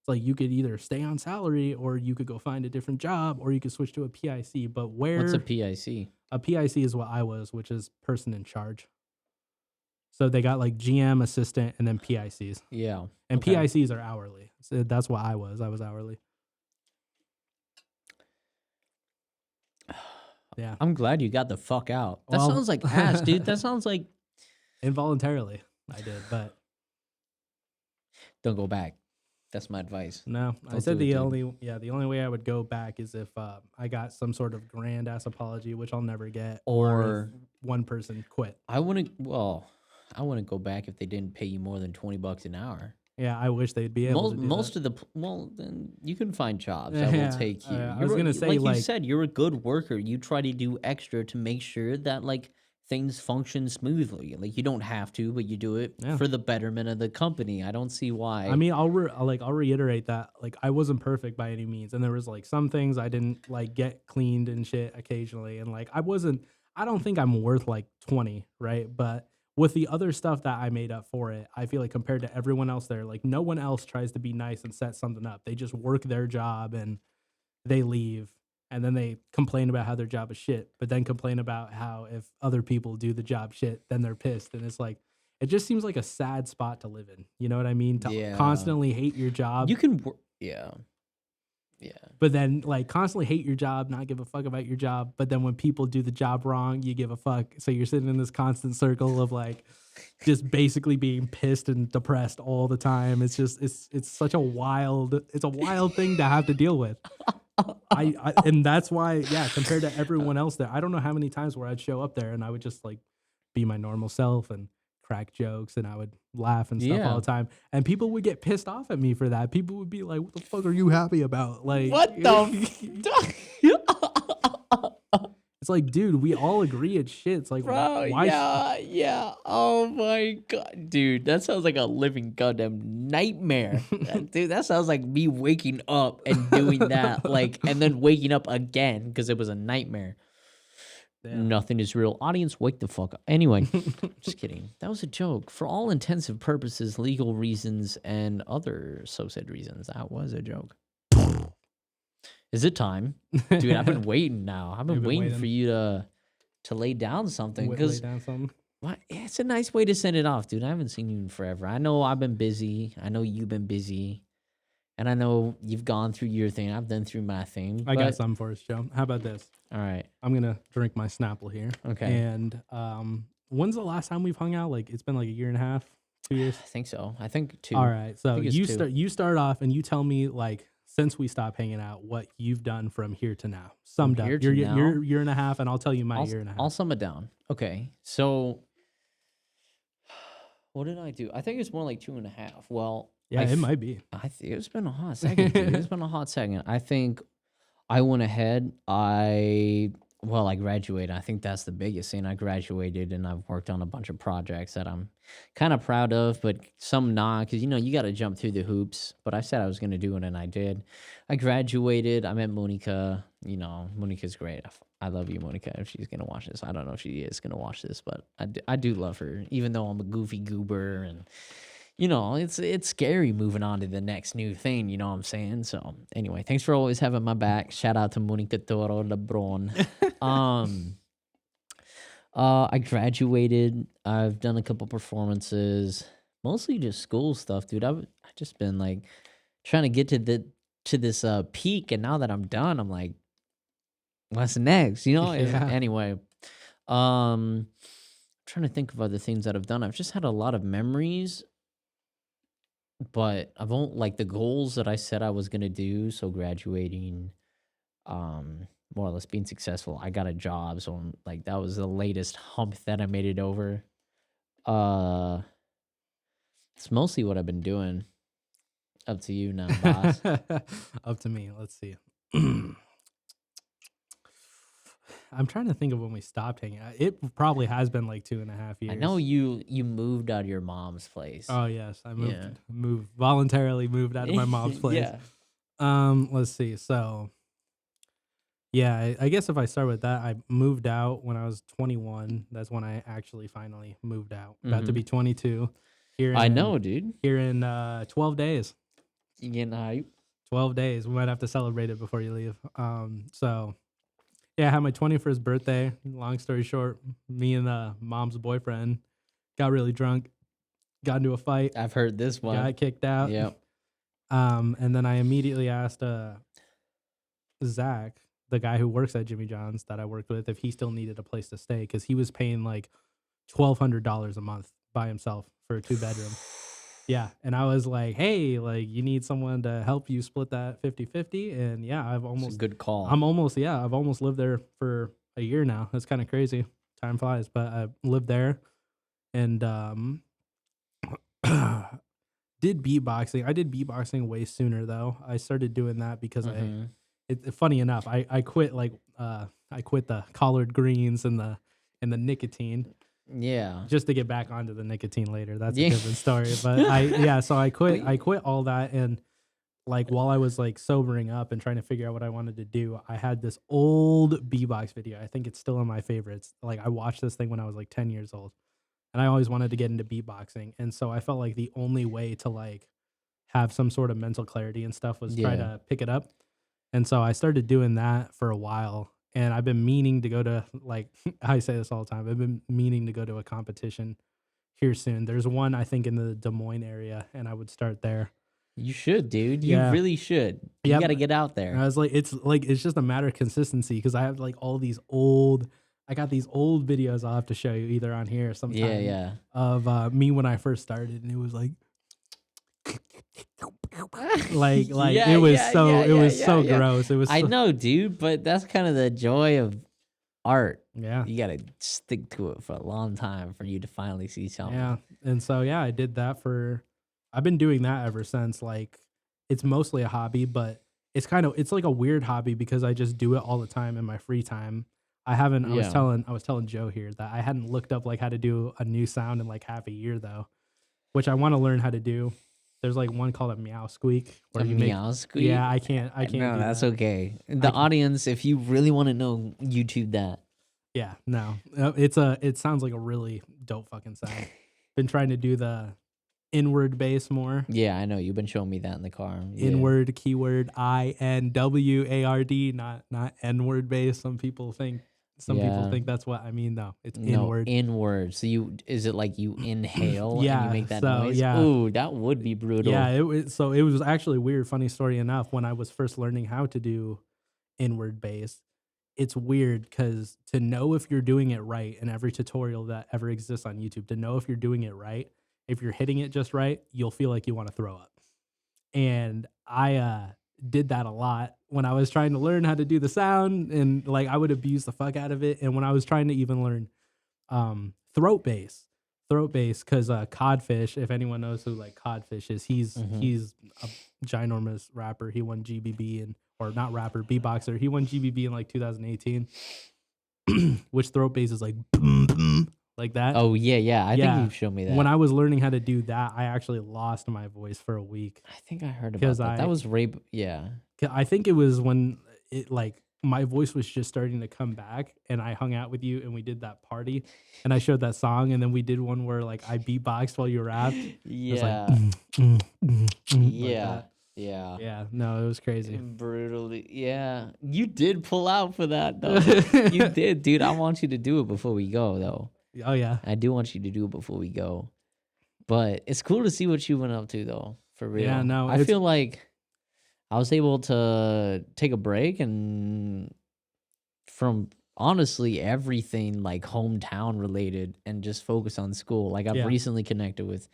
It's like you could either stay on salary, or you could go find a different job, or you could switch to a PIC. But what's a PIC? A PIC is what I was, which is person in charge. So they got like GM, assistant, and then PICs. Yeah. And PICs are hourly. So that's what I was. I was hourly. Yeah. I'm glad you got the fuck out. That sounds like ass, dude. That sounds like involuntarily I did, but don't go back. That's my advice. No, I said the only way I would go back is if I got some sort of grand ass apology, which I'll never get, or if one person quit. I wouldn't go back if they didn't pay you more than $20 an hour. Yeah, I wish they'd be able to do most that. of the then you can find jobs that will take you. I was gonna say, like you said, you're a good worker. You try to do extra to make sure that like things function smoothly. Like you don't have to, but you do it for the betterment of the company. I don't see why. I mean, I'll reiterate that like I wasn't perfect by any means, and there was like some things I didn't like get cleaned and shit occasionally, and like I don't think I'm worth like 20, right? But with the other stuff that I made up for it, I feel like compared to everyone else there, like no one else tries to be nice and set something up. They just work their job and they leave, and then they complain about how their job is shit, but then complain about how if other people do the job shit, then they're pissed. And it's like, it just seems like a sad spot to live in. You know what I mean? To constantly hate your job. You can yeah. But then like constantly hate your job, not give a fuck about your job. But then when people do the job wrong, you give a fuck. So you're sitting in this constant circle of like just basically being pissed and depressed all the time. It's just it's such a wild thing to have to deal with. And that's why, compared to everyone else there, I don't know how many times where I'd show up there and I would just like be my normal self and crack jokes and I would laugh and stuff all the time. And people would get pissed off at me for that. People would be like, "What the fuck are you happy about?" Like, what the it's like, dude, we all agree it's shit. It's like, bro, yeah. Oh my god, dude, that sounds like a living goddamn nightmare. Dude, that sounds like me waking up and doing that, like, and then waking up again because it was a nightmare. Damn. Nothing is real. Audience, wake the fuck up. Anyway, just kidding. That was a joke. For all intensive purposes, legal reasons, and other so said reasons, that was a joke. Is it time? Dude, I've been waiting now. I've been waiting for you to lay down something. Because it's a nice way to send it off, dude. I haven't seen you in forever. I know I've been busy. I know you've been busy. And I know you've gone through your thing. I've done through my thing. I got something for us, Joe. How about this? All right. I'm going to drink my Snapple here. Okay. And when's the last time we've hung out? Like, it's been like a year and a half, 2 years? I think so. I think 2. All right. So you start off and you tell me, like, since we stopped hanging out, what you've done from here to now. Summed up. Your year and a half, and I'll tell you my year and a half. I'll sum it down. Okay. So What did I do? I think it's more like 2.5. Well, Yeah, it might be. I think it's been a hot second, dude. It's been a hot second. I think I went ahead. I graduated. I think that's the biggest thing. I graduated and I've worked on a bunch of projects that I'm kind of proud of, but some not, because you got to jump through the hoops. But I said I was going to do it and I did. I graduated. I met Monica. Monica's great. I love you, Monica, if she's going to watch this. I don't know if she is going to watch this, but I do love her, even though I'm a goofy goober and it's scary moving on to the next new thing, you know what I'm saying? So anyway, thanks for always having my back. Shout out to Monica Toro Lebron. I graduated. I've done a couple performances, mostly just school stuff, dude. I've just been like trying to get to this peak, and now that I'm done, I'm like, what's next? Yeah. Anyway, trying to think of other things that I've done. I've just had a lot of memories, but I won't like the goals that I said I was gonna do. So graduating, more or less being successful. I got a job, so I'm like that was the latest hump that I made it over. Uh, it's mostly what I've been doing. Up to you now, boss. Up to me. Let's see. I'm trying to think of when we stopped hanging out. It probably has been like 2.5 years. I know you moved out of your mom's place. Oh yes, I voluntarily moved out of my mom's place. Yeah. Let's see. So, yeah, I guess if I start with that, I moved out when I was 21. That's when I actually finally moved out. About to be 22. I know, dude. Here in 12 days. You getting hype? 12 days. We might have to celebrate it before you leave. So. Yeah, I had my 21st birthday. Long story short, me and mom's boyfriend got really drunk, got into a fight. I've heard this one. Got kicked out. Yep. And then I immediately asked Zach, the guy who works at Jimmy John's that I worked with, if he still needed a place to stay because he was paying like $1,200 a month by himself for a 2-bedroom. Yeah, and I was like, hey, like you need someone to help you split that 50-50. And yeah, I've almost good call. I've almost lived there for a year now. That's kind of crazy. Time flies, but I lived there and did beatboxing. I did beatboxing way sooner though. I started doing that because funny enough, I quit I quit the collard greens and the nicotine. Yeah. Just to get back onto the nicotine later. That's a different story. But so I quit all that, and like while I was like sobering up and trying to figure out what I wanted to do, I had this old beatbox video. I think it's still in my favorites. Like I watched this thing when I was like 10 years old. And I always wanted to get into beatboxing. And so I felt like the only way to like have some sort of mental clarity and stuff was try to pick it up. And so I started doing that for a while. And I've been meaning to go to, like, I say this all the time, I've been meaning to go to a competition here soon. There's one, I think, in the Des Moines area, and I would start there. You should, dude. You really should. You got to get out there. And I was like, it's just a matter of consistency because I have like all these I got these old videos I'll have to show you either on here or sometime. Of me when I first started, and it was like, it was so gross. It was. I know, dude, but that's kind of the joy of art. Yeah, you gotta stick to it for a long time for you to finally see something. Yeah, and so I did that I've been doing that ever since. Like, it's mostly a hobby, but it's like a weird hobby because I just do it all the time in my free time. I haven't. I was telling Joe here that I hadn't looked up like how to do a new sound in like half a year though, which I want to learn how to do. There's like one called a meow squeak. Meow squeak? Yeah, I can't. No, that's okay. The audience, if you really want to know, YouTube that. Yeah, no, it sounds like a really dope fucking sound. Been trying to do the inward bass more. Yeah, I know. You've been showing me that in the car. Yeah. Inward keyword INWARD, not N-word bass. Some people think that's what I mean. No, it's inward. Inward. So is it like you inhale and you make that noise? Yeah. Ooh, that would be brutal. Yeah, it was actually weird. Funny story enough, when I was first learning how to do inward bass, it's weird because to know if you're doing it right, in every tutorial that ever exists on YouTube, to know if you're doing it right, if you're hitting it just right, you'll feel like you want to throw up. And I did that a lot when I was trying to learn how to do the sound, and like I would abuse the fuck out of it. And when I was trying to even learn throat bass throat bass because Codfish, if anyone knows who like Codfish is, he's a ginormous rapper. He won GBB or not rapper, beatboxer. He won GBB in like 2018. Which throat bass is like boom, boom, like that. Oh yeah. I think you've shown me that. When I was learning how to do that, I actually lost my voice for a week. I think I heard about that. That was rape. Yeah. I think it was when it like my voice was just starting to come back, and I hung out with you, and we did that party, and I showed that song, and then we did one where like I beatboxed while you rapped. Yeah. Like yeah. Yeah. No, it was crazy. Brutally. Yeah. You did pull out for that though. You did, dude. I want you to do it before we go though. Oh yeah. I do want you to do it before we go. But it's cool to see what you went up to though. For real. Yeah, no. I feel like I was able to take a break and from honestly everything like hometown related and just focus on school. Like I've recently connected with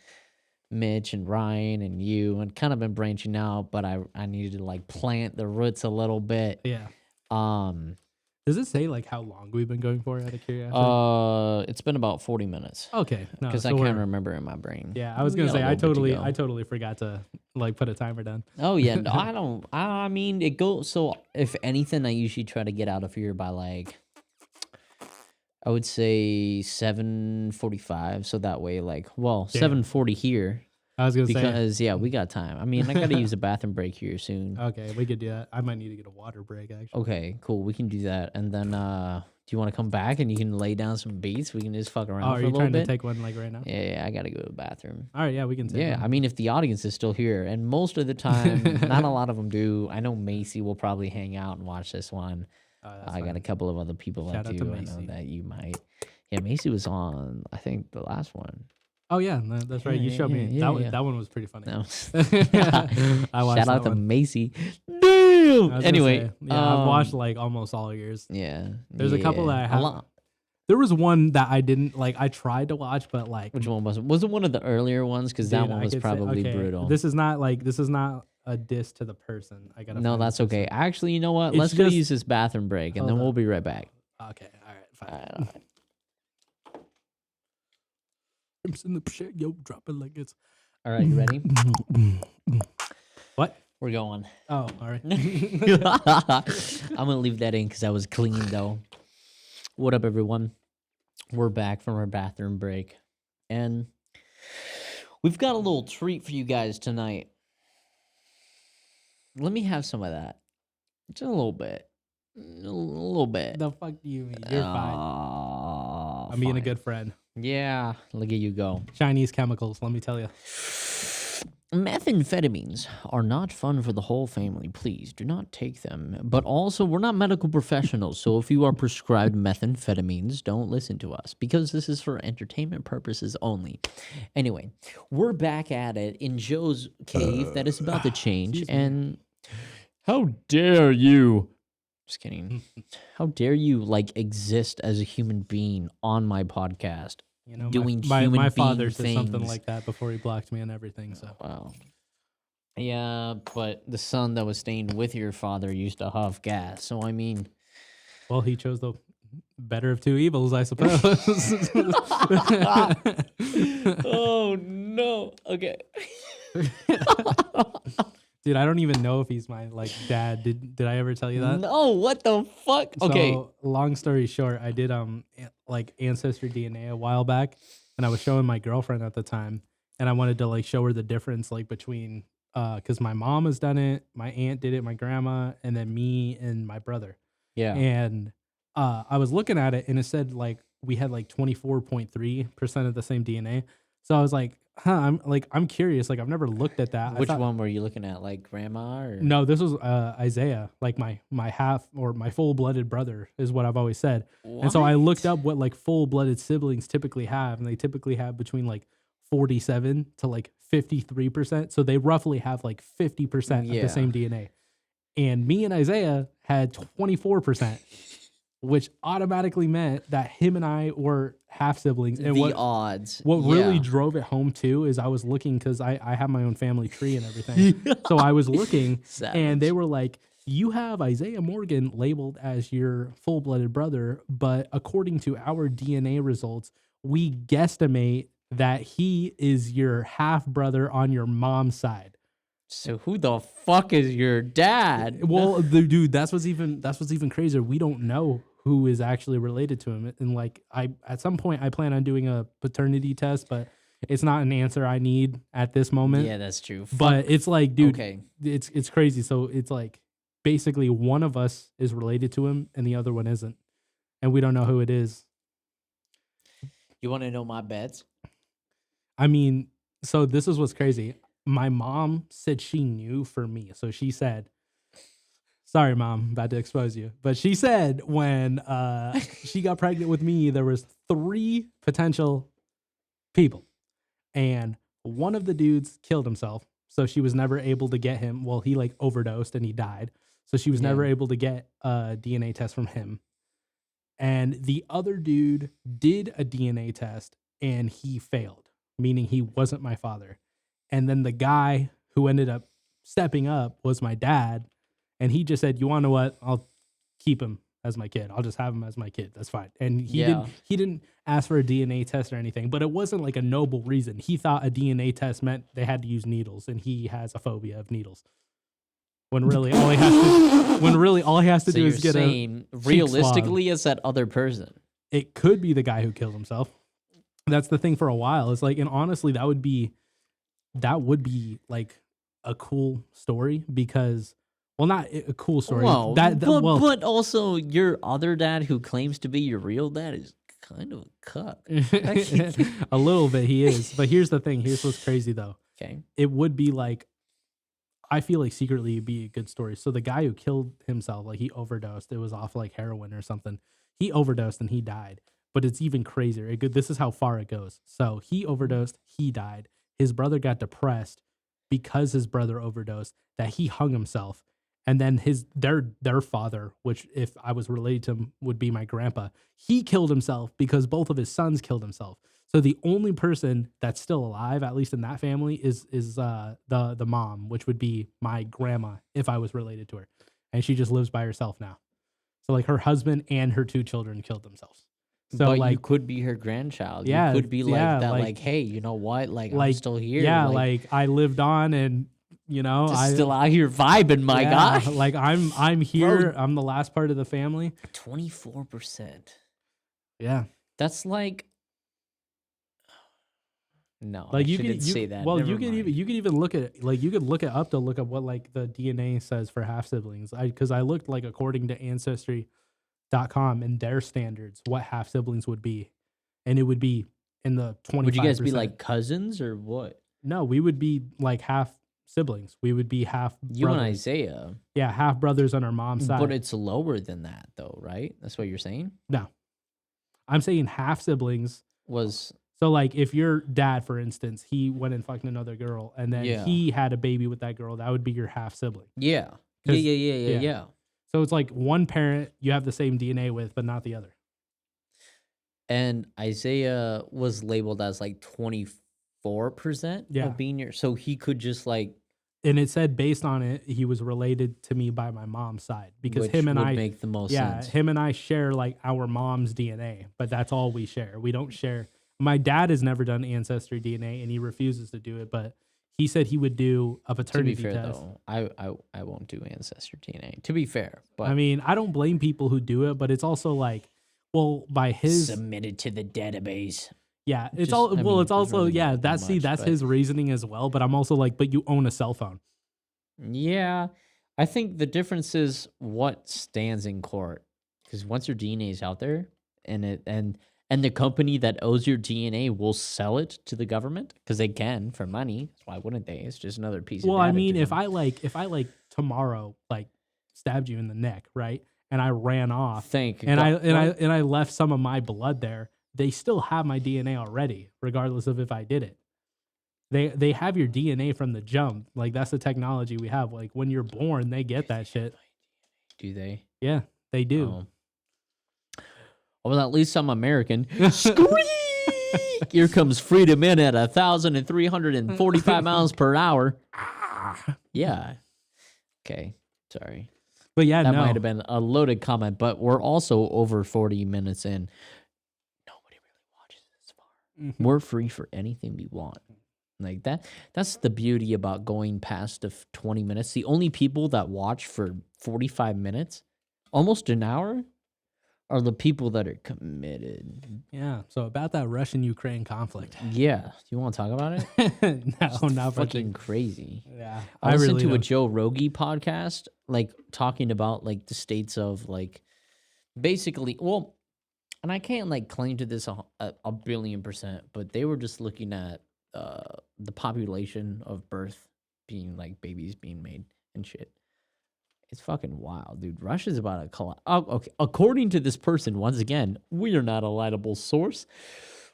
Mitch and Ryan and you and kind of been branching out, but I needed to like plant the roots a little bit. Yeah. Does it say like how long we've been going for out of curiosity? It's been about 40 minutes. Okay. Because I can't remember in my brain. Yeah, I was gonna say I totally forgot to like put a timer down. Oh yeah, no, I mean it goes, so if anything I usually try to get out of here by like I would say 7:45, so that way, like, 7:40 here. I was gonna say because we got time. I mean, I gotta use a bathroom break here soon. Okay, we could do that. I might need to get a water break actually. Okay, cool. We can do that, and then do you want to come back and you can lay down some beats? We can just fuck around for a little bit. Are you trying to take one like right now? Yeah, I gotta go to the bathroom. All right, yeah, we can take one. I mean, if the audience is still here, and most of the time, not a lot of them do. I know Macy will probably hang out and watch this one. I got a couple of other people that do. I know that you might. Yeah, Macy was on, I think, the last one. Oh, yeah, that's right. You showed me. That one was pretty funny. I watched Shout out to Macy. Damn! Anyway. I've watched, like, almost all yours. Yeah. There's a couple that I have. There was one that I didn't, like, I tried to watch, but, like. Which one was it? Was it one of the earlier ones? Because that one was probably brutal. This is not a diss to the person. No, that's okay. Actually, you know what? Let's go use this bathroom break, and then we'll be right back. Okay. All right. Fine. All right. In the shit, yo, drop it like it's. All right, you ready? What? We're going. Oh, all right. I'm gonna leave that in because I was clean though. What up, everyone? We're back from our bathroom break, and we've got a little treat for you guys tonight. Let me have some of that, just a little bit, a little bit. The fuck do you mean? You're fine. I'm being a good friend. Yeah, look at you go. Chinese chemicals, let me tell you. Methamphetamines are not fun for the whole family. Please do not take them. But also, we're not medical professionals, so if you are prescribed methamphetamines, don't listen to us because this is for entertainment purposes only. Anyway, we're back at it in Joe's cave that is about to change. And how dare you? Just kidding. How dare you like exist as a human being on my podcast? You know, doing my father said things. Something like that before he blocked me and everything. So wow. Yeah, but the son that was staying with your father used to huff gas. So I mean, well, he chose the better of two evils, I suppose. Oh no. Okay. Dude, I don't even know if he's my like dad. Did I ever tell you that? No, what the fuck? Okay. So, long story short, I did like ancestry DNA a while back, and I was showing my girlfriend at the time, and I wanted to like show her the difference like between because my mom has done it, my aunt did it, my grandma, and then me and my brother. Yeah. And I was looking at it, and it said like we had like 24.3% of the same DNA. So I was like, I'm curious. Like I've never looked at that. Which one were you looking at? Like grandma or? No, this was Isaiah, like my half or my full-blooded brother is what I've always said. What? And so I looked up what like full-blooded siblings typically have, and they typically have between like 47 to like 53%. So they roughly have like 50% of the same DNA. And me and Isaiah had 24%. Which automatically meant that him and I were half siblings. And the odds. What really drove it home too is I was looking because I have my own family tree and everything. So I was looking and they were like, you have Isaiah Morgan labeled as your full-blooded brother, but according to our DNA results, we guesstimate that he is your half brother on your mom's side. So who the fuck is your dad? Well, dude, that's what's even crazier. We don't know who is actually related to him, and like at some point I plan on doing a paternity test, but it's not an answer I need at this moment. Yeah, that's true. But it's like, dude, Okay. it's crazy. So it's like basically one of us is related to him and the other one isn't, and we don't know who it is. You want to know my bets? I mean, so this is what's crazy. My mom said she knew for me. So she said, sorry, Mom, about to expose you. But she said when she got pregnant with me, there was 3 potential people. And one of the dudes killed himself. So she was never able to get him. Well, he like overdosed and he died. So she was never able to get a DNA test from him. And the other dude did a DNA test and he failed, meaning he wasn't my father. And then the guy who ended up stepping up was my dad. And he just said, you want to know what? I'll keep him as my kid. I'll just have him as my kid. That's fine. And he didn't ask for a DNA test or anything, but it wasn't like a noble reason. He thought a DNA test meant they had to use needles and he has a phobia of needles. When really all he has to So do you're is get saying a realistically it's that other person. It could be the guy who killed himself. That's the thing for a while. It's like, and honestly, that would be like a cool story because, well, not a cool story. Well, but also your other dad who claims to be your real dad is kind of a cuck. A little bit he is. But here's the thing. Here's what's crazy though. Okay. It would be like, I feel like secretly it'd be a good story. So the guy who killed himself, like he overdosed. It was off like heroin or something. He overdosed and he died. But it's even crazier. This is how far it goes. So he overdosed. He died. His brother got depressed because his brother overdosed that he hung himself. And then their father, which if I was related to him would be my grandpa, he killed himself because both of his sons killed himself. So the only person that's still alive, at least in that family, is the mom, which would be my grandma if I was related to her, and she just lives by herself now. So like her husband and her 2 children killed themselves. So but like, you could be her grandchild. Yeah, you could be like that. like, Like, hey, you know what? Like I'm still here. Yeah, like I lived on, and I still out here vibing, my guy. Like I'm here. Bro, I'm the last part of the family. 24%. Yeah, that's like. No, like I shouldn't say that. Well, Never you could even look at it. Like you could look it up to look up what like the DNA says for half siblings. Because I looked like according to Ancestry.com and their standards what half siblings would be, and it would be in the 25%. Would you guys be like cousins or what? No, we would be like half siblings. We would be half you brothers. And Isaiah. Yeah, half brothers on our mom's side. But it's lower than that though, right? That's what you're saying? No. I'm saying half siblings was. So like if your dad, for instance, he went and fucked another girl and then he had a baby with that girl, that would be your half sibling. Yeah. Yeah. So it's like one parent you have the same DNA with, but not the other. And Isaiah was labeled as like 24% of being your, so he could just like. And it said based on it, he was related to me by my mom's side because which him and would I make the most sense. Him and I share like our mom's DNA, but that's all we share. We don't share. My dad has never done Ancestry DNA and he refuses to do it, but he said he would do a paternity test. To be fair, test. though, I won't do Ancestry DNA. To be fair, but I mean, I don't blame people who do it, but it's also like, well, by his submitted to the database. Yeah, it's also really that's his reasoning as well. But I'm also like, but you own a cell phone. Yeah, I think the difference is what stands in court, because once your DNA is out there and the company that owes your DNA will sell it to the government because they can for money. Why wouldn't they? It's just another piece of data. Well, I mean, if I tomorrow like stabbed you in the neck, right? And I ran off. I left some of my blood there. They still have my DNA already, regardless of if I did it. They have your DNA from the jump. Like that's the technology we have. Like when you're born, they get that shit. Do they? Yeah, they do. Oh. Well, at least I'm American. Squeak! Here comes freedom in at 1,345 miles per hour. Yeah. Okay. Sorry. But yeah, that might have been a loaded comment, but we're also over 40 minutes in. Nobody really watches this far. Mhm. We're free for anything we want. Like that's the beauty about going past the 20 minutes. The only people that watch for 45 minutes, almost an hour, are the people that are committed. Yeah. So about that Russian-Ukraine conflict. Yeah. You want to talk about it? No, not Fucking particularly. crazy. Yeah, I I listened really to a don't. Joe Rogan podcast, like talking about like the states of like basically, well, and I can't like claim to this a billion percent, but they were just looking at the population of birth being like babies being made and shit. It's fucking wild, dude. Russia's about to collapse. Oh, okay. According to this person, once again, we are not a reliable source.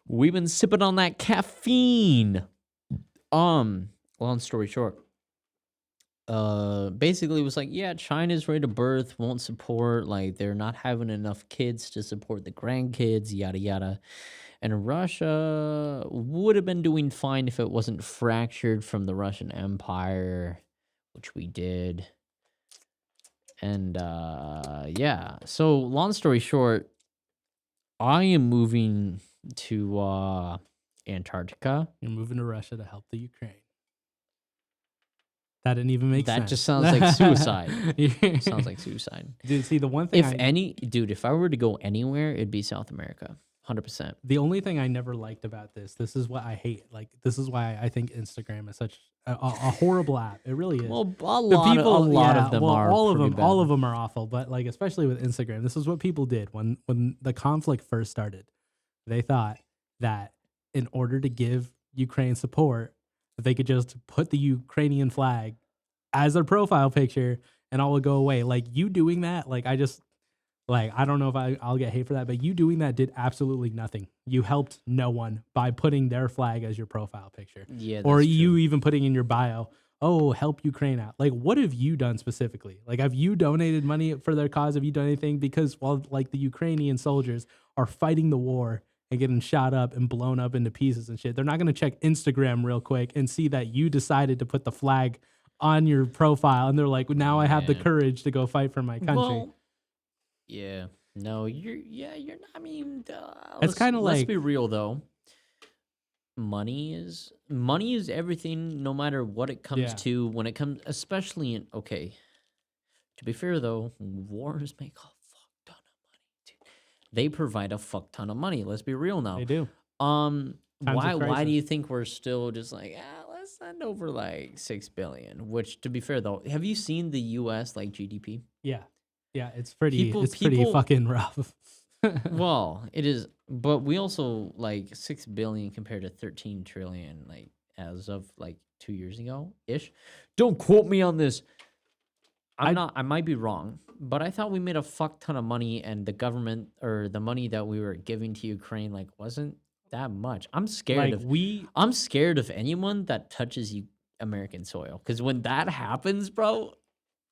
We've been sipping on that caffeine. Long story short, basically it was like, yeah, China's rate of birth won't support, like they're not having enough kids to support the grandkids, yada yada. And Russia would have been doing fine if it wasn't fractured from the Russian Empire, which we did. And yeah. So long story short, I am moving to Antarctica. You're moving to Russia to help the Ukraine. That didn't even make sense. That just sounds like suicide. Sounds like suicide. Dude, see, the one thing if I were to go anywhere, it'd be South America. 100%. the only thing I never liked about this is what I hate. Like, this is why I think Instagram is such a horrible app. It really is. Well, a The lot yeah, of them well, are all of pretty them, bad. all of them are awful. But like, especially with Instagram, this is what people did when the conflict first started. They thought that in order to give Ukraine support, they could just put the Ukrainian flag as their profile picture and all would go away. Like, you doing that, like, I don't know if I'll get hate for that, but you doing that did absolutely nothing. You helped no one by putting their flag as your profile picture. Yeah, or that's you true. even putting in your bio, oh, help Ukraine out. Like, what have you done specifically? Like, have you donated money for their cause? Have you done anything? Because while like the Ukrainian soldiers are fighting the war and getting shot up and blown up into pieces and shit, they're not going to check Instagram real quick and see that you decided to put the flag on your profile. And they're like, now I have the Yeah. courage to go fight for my country. Well, yeah. No, you're not. I mean, It's kinda let's like- be real though. Money is everything, no matter what it comes Yeah. to. When it comes, especially in to be fair though, wars make a fuck ton of money, dude. They provide a fuck ton of money. Let's be real now. They do. Times of why do crisis. you think we're still just like, let's send over like 6 billion? Which, to be fair though, have you seen the U.S. like GDP? Yeah. Yeah, it's pretty pretty People- fucking rough. Well, it is, but we also like 6 billion compared to 13 trillion, like as of like 2 years ago ish. Don't quote me on this. I might be wrong, but I thought we made a fuck ton of money, and the government or the money that we were giving to Ukraine like wasn't that much. I'm scared I'm scared of anyone that touches American soil, because when that happens, bro,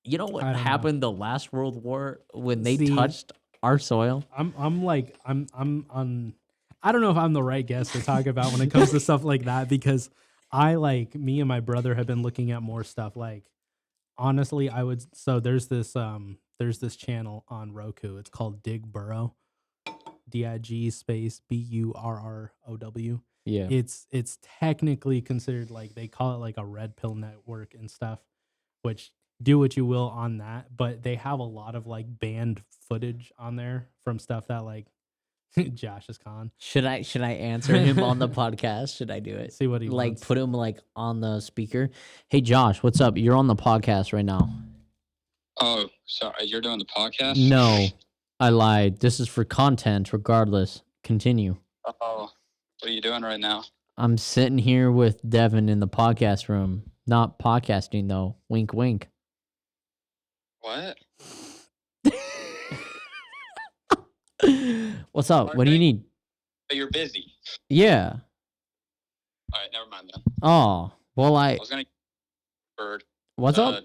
you know what I don't know. happened the last World War when they See, touched our soil? I'm on I don't know if I'm the right guest to talk about when it comes to stuff like that, because me and my brother have been looking at more stuff. Like, honestly, there's this channel on Roku. It's called Dig Burrow. DIG space BURROW. Yeah. It's technically considered, like, they call it like a red pill network and stuff, which do what you will on that, but they have a lot of like banned footage on there from stuff that like Josh is con. Should I answer him on the podcast? Should I do it? See what he like wants. put him like on the speaker. Hey Josh, what's up? You're on the podcast right now. Oh, sorry. You're doing the podcast? No, I lied. This is for content regardless. Continue. Oh, what are you doing right now? I'm sitting here with Devin in the podcast room. Not podcasting though. Wink wink. What? What's up? What do you need? Oh, you're busy. Yeah. All right, never mind then. Oh, well I was gonna for what's up? I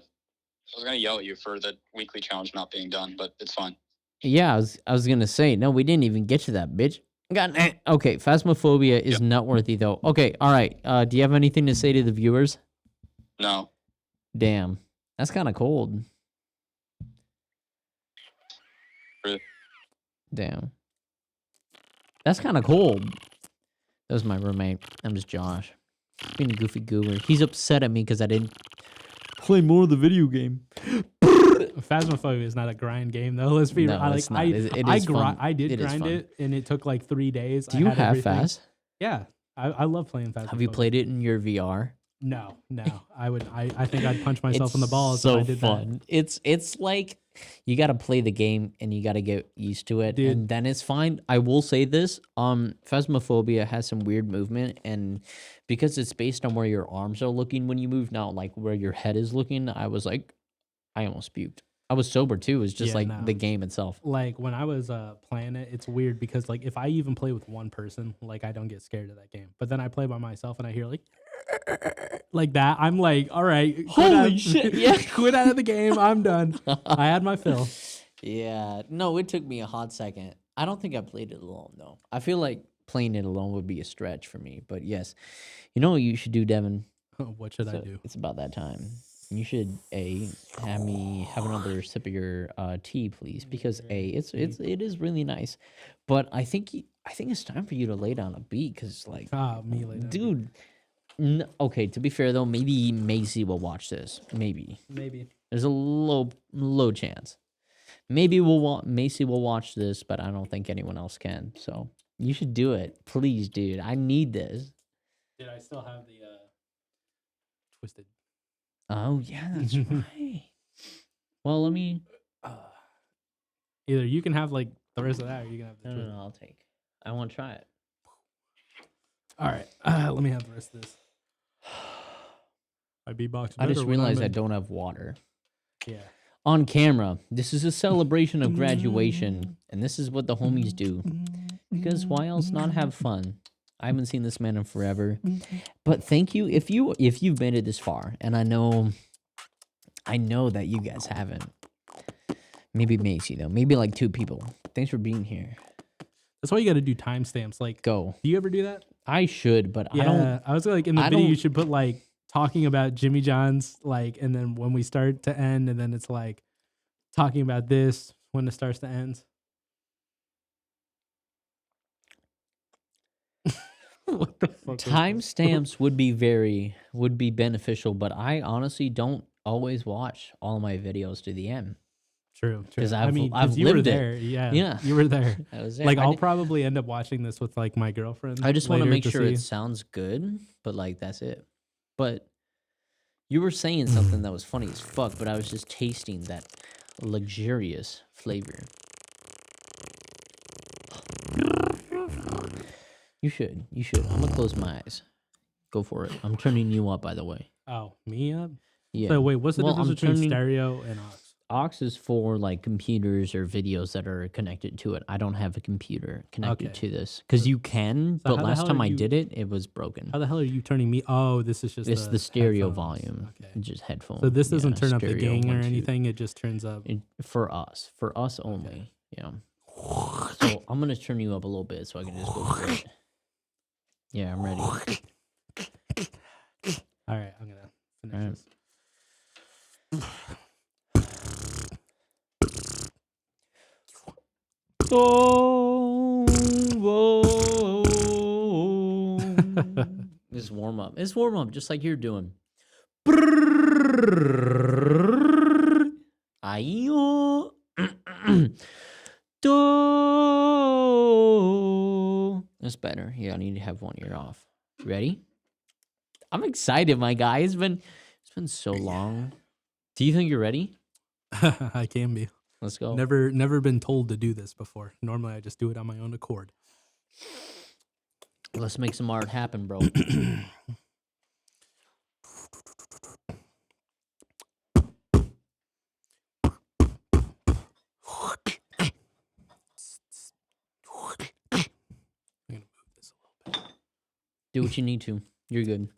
was gonna yell at you for the weekly challenge not being done, but it's fine. Yeah, I was gonna say, no, we didn't even get to that, bitch. Okay, phasmophobia is not worthy though. Okay, all right. Do you have anything to say to the viewers? No. Damn, that's kind of cold. Really? Damn, that's kind of cold. That was my roommate. I'm just Josh. Being a goofy goober. He's upset at me because I didn't play more of the video game. Phasmophobia is not a grind game though. Let's be No, real. it's not. It is fun. I did It is grind fun. it, and it took like 3 days. Do you I had have everything. Phas? Yeah, I love playing Phasmophobia. Have you played it in your VR? No. I think I'd punch myself in the balls so if I did fun. It's like you got to play the game and you got to get used to it, Dude. and then it's fine. I will say this: Phasmophobia has some weird movement, and because it's based on where your arms are looking when you move, not like where your head is looking. I was like, I almost puked. I was sober too. It's just Yeah, like no. the game itself. Like when I was playing it, it's weird because like if I even play with one person, like I don't get scared of that game. But then I play by myself and I hear like that. I'm like, all right, Holy shit, yeah. quit out of the game. I'm done. I had my fill. Yeah, no, it took me a hot second. I don't think I played it alone though. I feel like playing it alone would be a stretch for me. But yes, you know what you should do, Devin? What should I do? It's about that time. You should have me have another sip of your tea, please, because it is really nice. But I think it's time for you to lay down a beat, because like, Me later. dude. Okay, to be fair though, maybe Macy will watch this. Maybe there's a low chance. Maybe Macy will watch this, but I don't think anyone else can. So you should do it, please, dude. I need this. Did I still have the twisted? Oh yeah, that's right. Well, let me. Either you can have like the rest of that, or you can have the twisted. No, I'll take. I want to try it. All right, let me have the rest of this. I beatbox. I just better when realized I'm I in- don't have water. Yeah. On camera, this is a celebration of graduation, and this is what the homies do. Because why else not have fun? I haven't seen this man in forever, but thank you if you've made it this far, and I know that you guys haven't. Maybe Macy though, maybe like 2 people. Thanks for being here. That's why you got to do timestamps. Like, Go. do you ever do that? I should, but Yeah, I don't. I was like in the I video, you don't- should put like talking about Jimmy John's, like, and then when we start to end, and then it's like talking about this when it starts to end. What the fuck? was that? Timestamps would be beneficial, but I honestly don't always watch all my videos to the end. True. 'Cause I mean, I've you were lived it. there. Yeah. Yeah. You were there. I was there. Like, I I'll did- probably end up watching this with like my girlfriend. I just want to later make sure see. it sounds good, but like that's it. But you were saying something that was funny as fuck, but I was just tasting that luxurious flavor. You should. I'm gonna close my eyes. Go for it. I'm turning you up, by the way. Oh, me up? Yeah. So wait, what's the Well, difference I'm between turning- stereo and aux? Aux is for like computers or videos that are connected to it. I don't have a computer connected Okay. to this because you can, So but how the last hell time are I you- did it, it was broken. How the hell are you turning me? Oh, this is just It's the stereo headphones. volume, Okay. just headphones. So this doesn't Yeah, turn up the stereo, gain or 1, 2. anything. It just turns up. For us only. Yeah. So I'm gonna turn you up a little bit so I can just go for it. Yeah, I'm ready. All right, I'm gonna finish All right. this. Oh, It's warm up. It's warm up, just like you're doing. Ayo. Do. That's better. Yeah, I need to have one ear off. Ready? I'm excited, my guy. It's been so long. Do you think you're ready? I can be. Let's go. Never been told to do this before. Normally, I just do it on my own accord. Let's make some art happen, bro. I'm gonna move this a little bit. Do what you need to. You're good.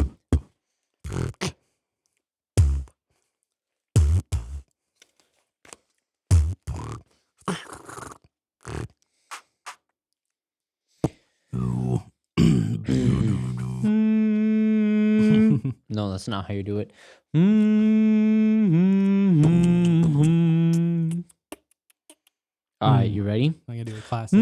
No, that's not how you do it. All right, you ready? I'm gonna do a classic.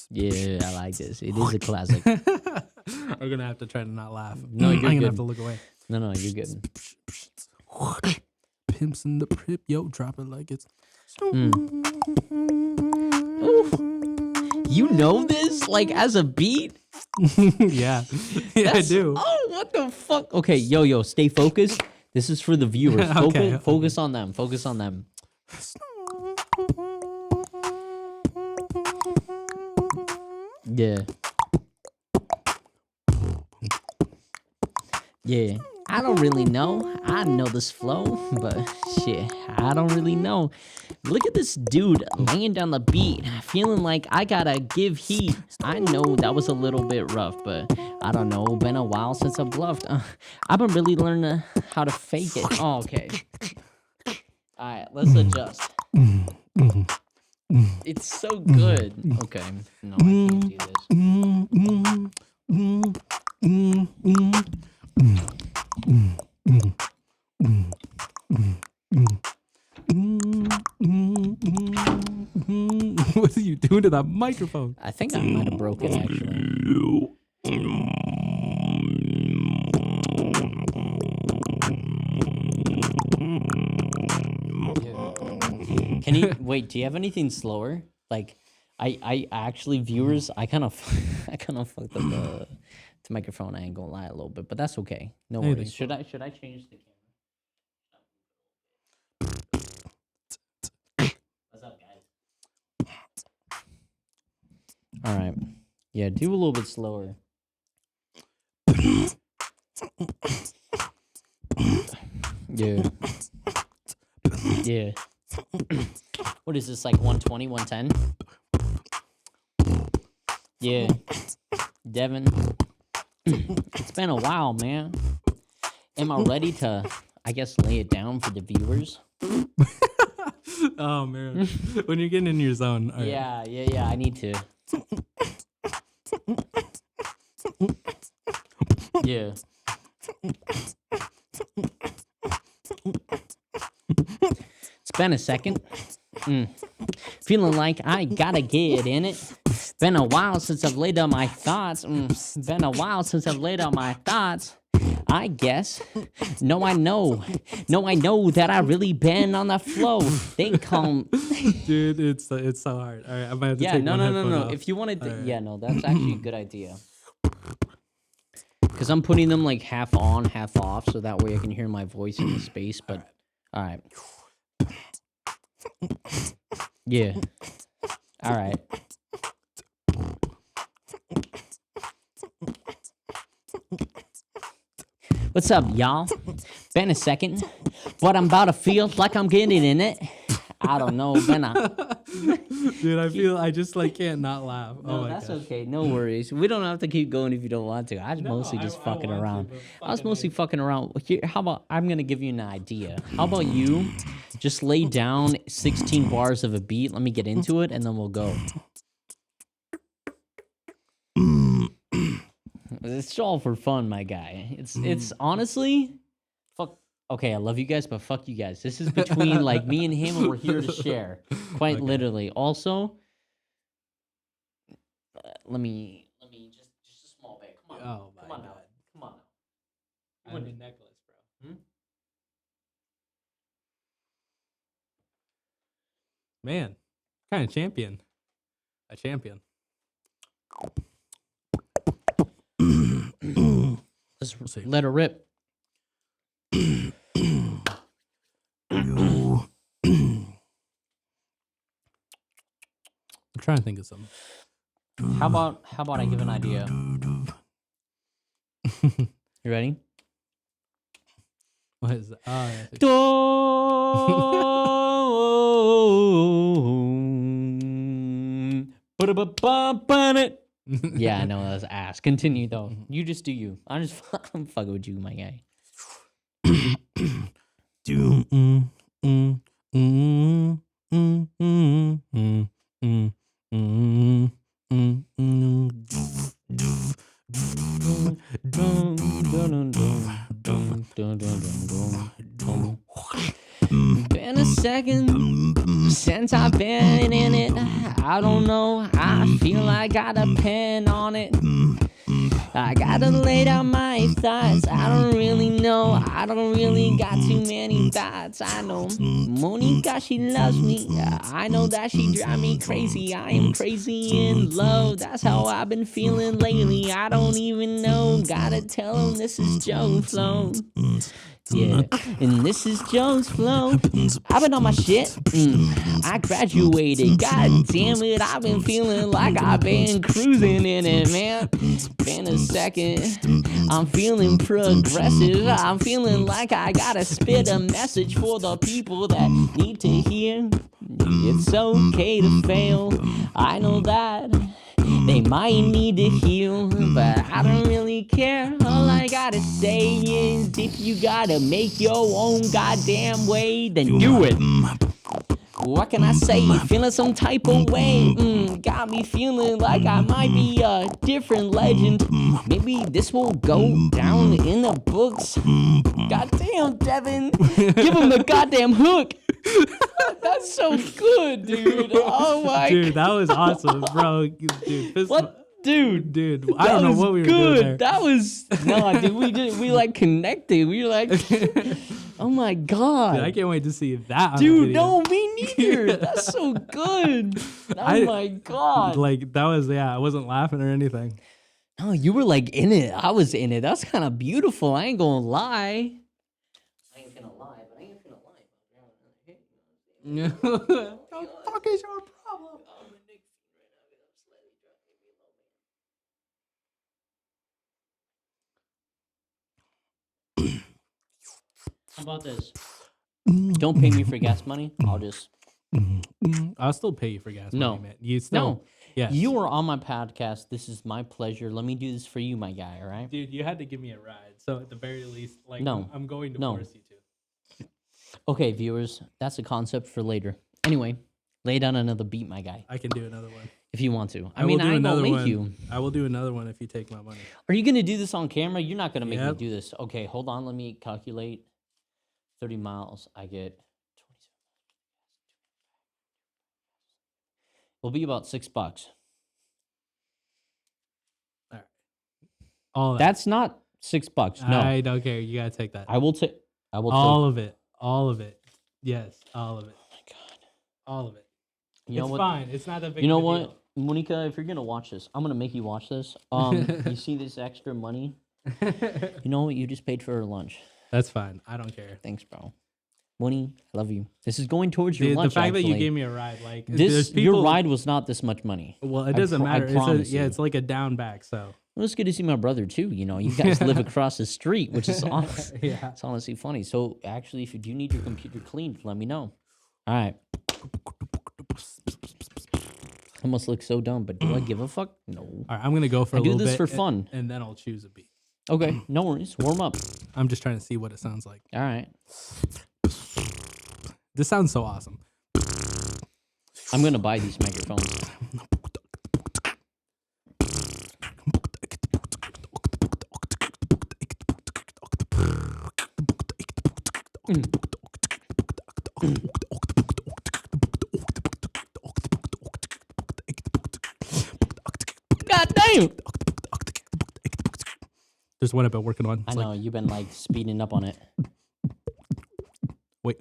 Yeah, I like this. It is a classic. I'm gonna have to try to not laugh. No, you're I'm gonna good. have to look away. No, you're good. Pimps in the prip, yo, drop it like it's. You know this like as a beat? Yeah, I do. Oh, what the fuck? Okay, yo, stay focused. This is for the viewers. Okay, Focus on them. Focus on them. Yeah. Yeah. I don't really know. I know this flow, but shit, I don't really know. Look at this dude laying down the beat, feeling like I gotta give heat. I know that was a little bit rough, but I don't know. Been a while since I bluffed. I've been really learning how to fake it. Oh, okay. All right, let's adjust. It's so good. Okay. No, I can't do this. What are you doing to that microphone? I think I might have broke it actually. Can you wait? Do you have anything slower? Like, I actually viewers, I kind of fucked up the microphone. I ain't gonna lie a little bit, but that's okay. No worries. Should I change the camera? What's up, guys? All right. Yeah, do a little bit slower. Yeah. Yeah. What is this, like 120, 110? Yeah. Devin. It's been a while, man. Am I ready to, I guess, lay it down for the viewers? Oh, man. When you're getting in your zone. All right. Yeah, I need to. Yeah. It's been a second. Feeling like I gotta get in it. Been a while since I've laid out my thoughts. Been a while since I've laid out my thoughts. I guess. No, I know. No, I know that I really been on the flow. They come. Dude, it's so hard. All right, I might have to take one headphone No. off. If you wanted to, All right. yeah, no, that's actually a good idea. Because I'm putting them like half on, half off, so that way I can hear my voice in the space. But all right. Yeah. All right. What's up, y'all? Been a second, but I'm about to feel like I'm getting in it. I don't know, Dude, I feel I just like can't not laugh. No, oh my that's gosh. okay. No worries. We don't have to keep going if you don't want to. I was mostly just fucking want to, around. but I was fucking mostly A. fucking around. Here, how about I'm gonna give you an idea? How about you just lay down 16 bars of a beat? Let me get into it, and then we'll go. It's all for fun, my guy. It's honestly, fuck. Okay, I love you guys, but fuck you guys. This is between like me and him, and we're here to share. Quite literally. Also, let me just a small bit. Come on. Oh my Come on god. now. Come on now. I have a necklace, bro. Man, kind of champion. A champion. Let's see. let her rip. I'm trying to think of something. How about I give an idea? You ready? What is that? Oh, yeah. Yeah, I know that was ass. Continue though. You just do you. I'm fucking with you, my guy. Been a second, Since I've been in it, I don't know. I feel I got a pen on it. I gotta lay down my thoughts. I don't really know. I don't really got too many thoughts. I know Monica, she loves me. I know that she drive me crazy. I am crazy in love. That's how I've been feeling lately. I don't even know. Gotta tell him this is Joe's flow. Yeah, and this is Joe's flow. I've been on my shit. I graduated. God damn it, I've been feeling like I've been cruising in it, man. Been a second. I'm feeling progressive. I'm feeling like I gotta spit a message for the people that need to hear. It's okay to fail. I know that. They might need to heal, but I don't really care. All I gotta say is if you gotta make your own goddamn way, then do it. What can I say? Feeling some type of way. Got me feeling like I might be a different legend. Maybe this will go down in the books. Goddamn, Devin. Give him the goddamn hook. That's so good, dude. Oh my Dude, that was awesome, bro. Dude, what? Dude, I don't know what we were doing there. That was no, dude. We like connected. We were like, oh my god, Dude, I can't wait to see that. On dude. the video. No, me neither. That's so good. Oh my god. Like that was I wasn't laughing or anything. No, you were like in it. I was in it. That's kind of beautiful. I ain't gonna lie. I ain't gonna lie, but I ain't gonna lie. What the fuck is your problem? How about this? Don't pay me for gas money. I'll just I'll still pay you for gas No. money, man. You still no. Yes. You are on my podcast. This is my pleasure. Let me do this for you, my guy. All right. Dude, you had to give me a ride. So at the very least, like No. I'm going to No. force you to. Okay, viewers. That's a concept for later. Anyway, lay down another beat, my guy, I can do another one. if you want to. I will mean, do I ain't gonna another make one. you. I will do another one if you take my money. Are you gonna do this on camera? You're not gonna make me Yep. do this. Okay, hold on. Let me calculate. 30 miles. I get 27. It'll be about $6. All that. That's not $6. No, I don't care. You gotta take that. I will take. I will all take. of it. All of it. Yes, all of it. Oh my god. All of it. You know It's what? fine. It's not that big. You know of a what, deal. Monica? If you're gonna watch this, I'm gonna make you watch this. You see this extra money? You know what? You just paid for her lunch. That's fine. I don't care. Thanks, bro. Money, I love you. This is going towards your Dude, lunch. the fact that you actually. gave me a ride, like this, there's your people- ride was not this much money. Well, it I doesn't pro- I matter. It's promise you. it's like a down back. So Well, it's good to see my brother too. You know, you guys live across the street, which is honest. yeah. It's honestly funny. So actually, if you do need your computer cleaned, let me know. All right. I must look so dumb, but do I give a fuck? No. All right, I'm gonna go for I a do little this bit, for fun. and then I'll choose a beat. Okay, no worries. Warm up. I'm just trying to see what it sounds like. All right. This sounds so awesome. I'm gonna buy these microphones. God damn! There's one I've been working on. I It's know like, you've been like speeding up on it. wait.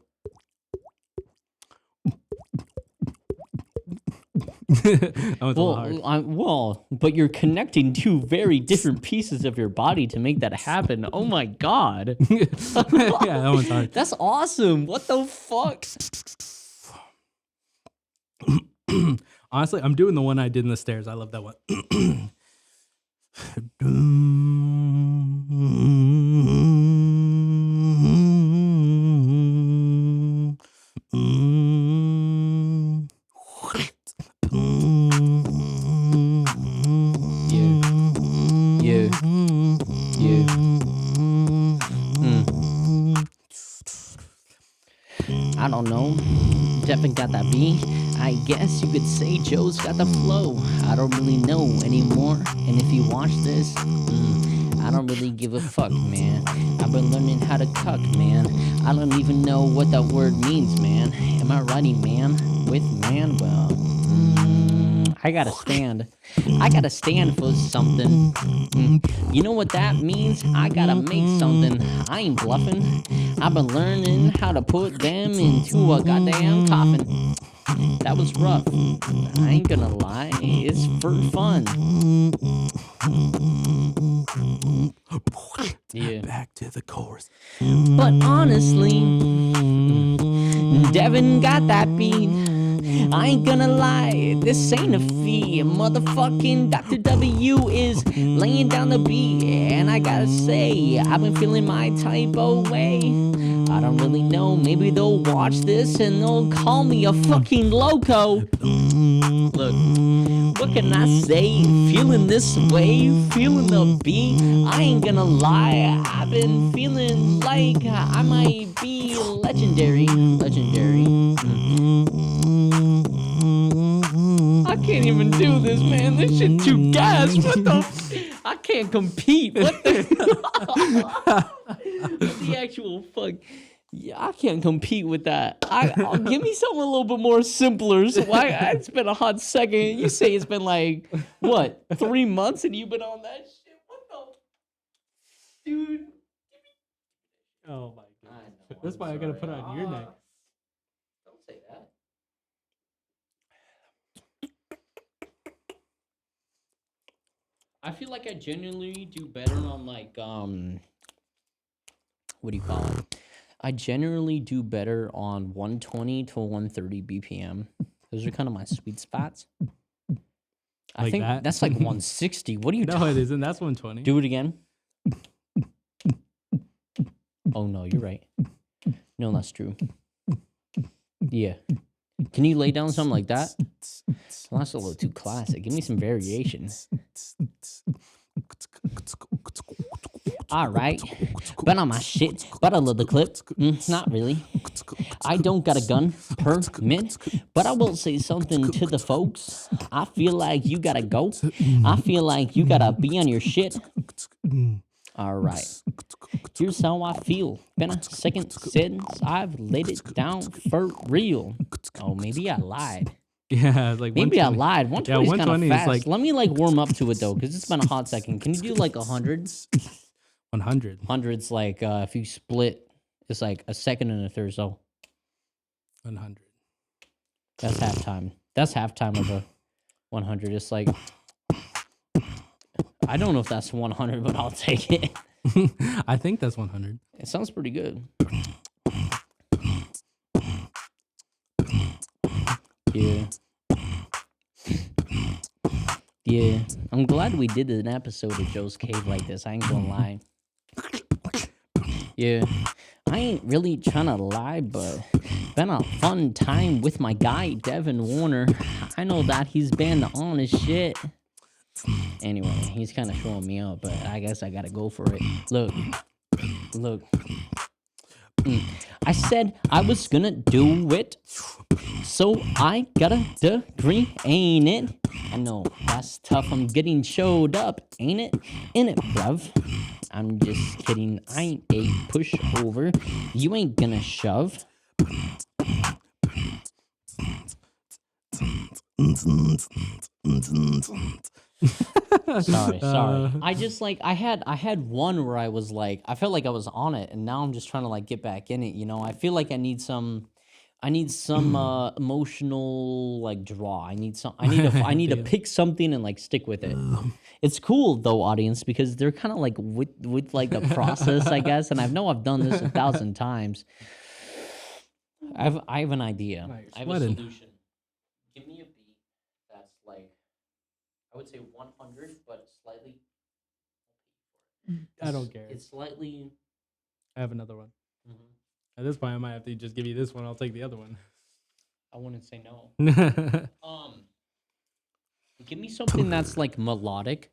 That was a little hard. Well, but you're connecting two very different pieces of your body to make that happen. Oh my god. Yeah, that one's hard. That's awesome. What the fuck? Honestly, I'm doing the one I did in the stairs. I love that one. You. I don't know. Devin got that beat. I guess you could say Joe's got the flow. I don't really know anymore. And if you watch this, I don't really give a fuck, man. I've been learning how to cuck, man. I don't even know what that word means, man. Am I writing, man? with Manuel. I gotta stand. I gotta stand for something. You know what that means? I gotta make something. I ain't bluffing. I've been learning how to put them into a goddamn coffin. That was rough. I ain't gonna lie. It's for fun. Yeah. Back to the chorus. But honestly, Devin got that beat. I ain't gonna lie, this ain't a fee. Motherfucking Dr. W is laying down the beat. And I gotta say, I've been feeling my type of way. I don't really know, maybe they'll watch this and they'll call me a fucking loco. Look, what can I say? Feeling this way, feeling the beat. I ain't gonna lie, I've been feeling like I might be legendary. I can't even do this, man. This shit too gas. What the? I can't compete. What the? What the actual fuck? Yeah, I can't compete with that. I'll give me something a little bit more simpler. So it's been a hot second. You say it's been like what 3 months and you've been on that shit. What the, dude? Oh my god. That's why I gotta put it on your neck. Don't say that. I feel like I genuinely do better on like what do you call it? I generally do better on 120 to 130 BPM. Those are kind of my sweet spots. I Like think that? that's like 160. What are you No, talking? it isn't. That's 120. Do it again. Oh no, you're right. No, that's true. Yeah. Can you lay down something like that? Well, that's a little too classic. Give me some variation. All right. Bet on my shit. But I love the clip. Not really. I don't got a gun permit. But I will say something to the folks. I feel like you gotta go. I feel like you gotta be on your shit. All right. Here's how I feel. Been a second since I've laid it down for real. Oh, maybe I lied. Yeah, like Maybe I 120. lied. 120 is kind of 120 is fast. like- Let me like warm up to it though, because it's been a hot second. Can you do like 100? 100. 100's like if you split, it's like a second and a third. So 100. that's halftime. That's halftime of a 100. It's like I don't know if that's 100, but I'll take it. I think that's 100. It sounds pretty good. Yeah. Yeah. I'm glad we did an episode of Joe's Cave like this. I ain't gonna lie. Yeah. I ain't really trying to lie, but been a fun time with my guy, Devin Warner. I know that he's been on his shit. Anyway, he's kind of showing me out, but I guess I gotta go for it. Look. I said I was gonna do it, so I got a degree, ain't it? I know, that's tough, I'm getting showed up, ain't it? In it, bruv. I'm just kidding, I ain't a pushover. You ain't gonna shove. Sorry. I just like I had one where I was like I felt like I was on it, and now I'm just trying to like get back in it. You know, I feel like I need some emotional like draw. I need to pick something and like stick with it. It's cool though, audience, because they're kind of like with like a process, I guess. And I've done this 1,000 times. I have an idea. Nice. I have a solution. Give me a beat that's like I would say 100, but slightly. I don't care. It's slightly. I have another one. At this point, I might have to just give you this one. I'll take the other one. I wouldn't say no. Give me something that's like melodic,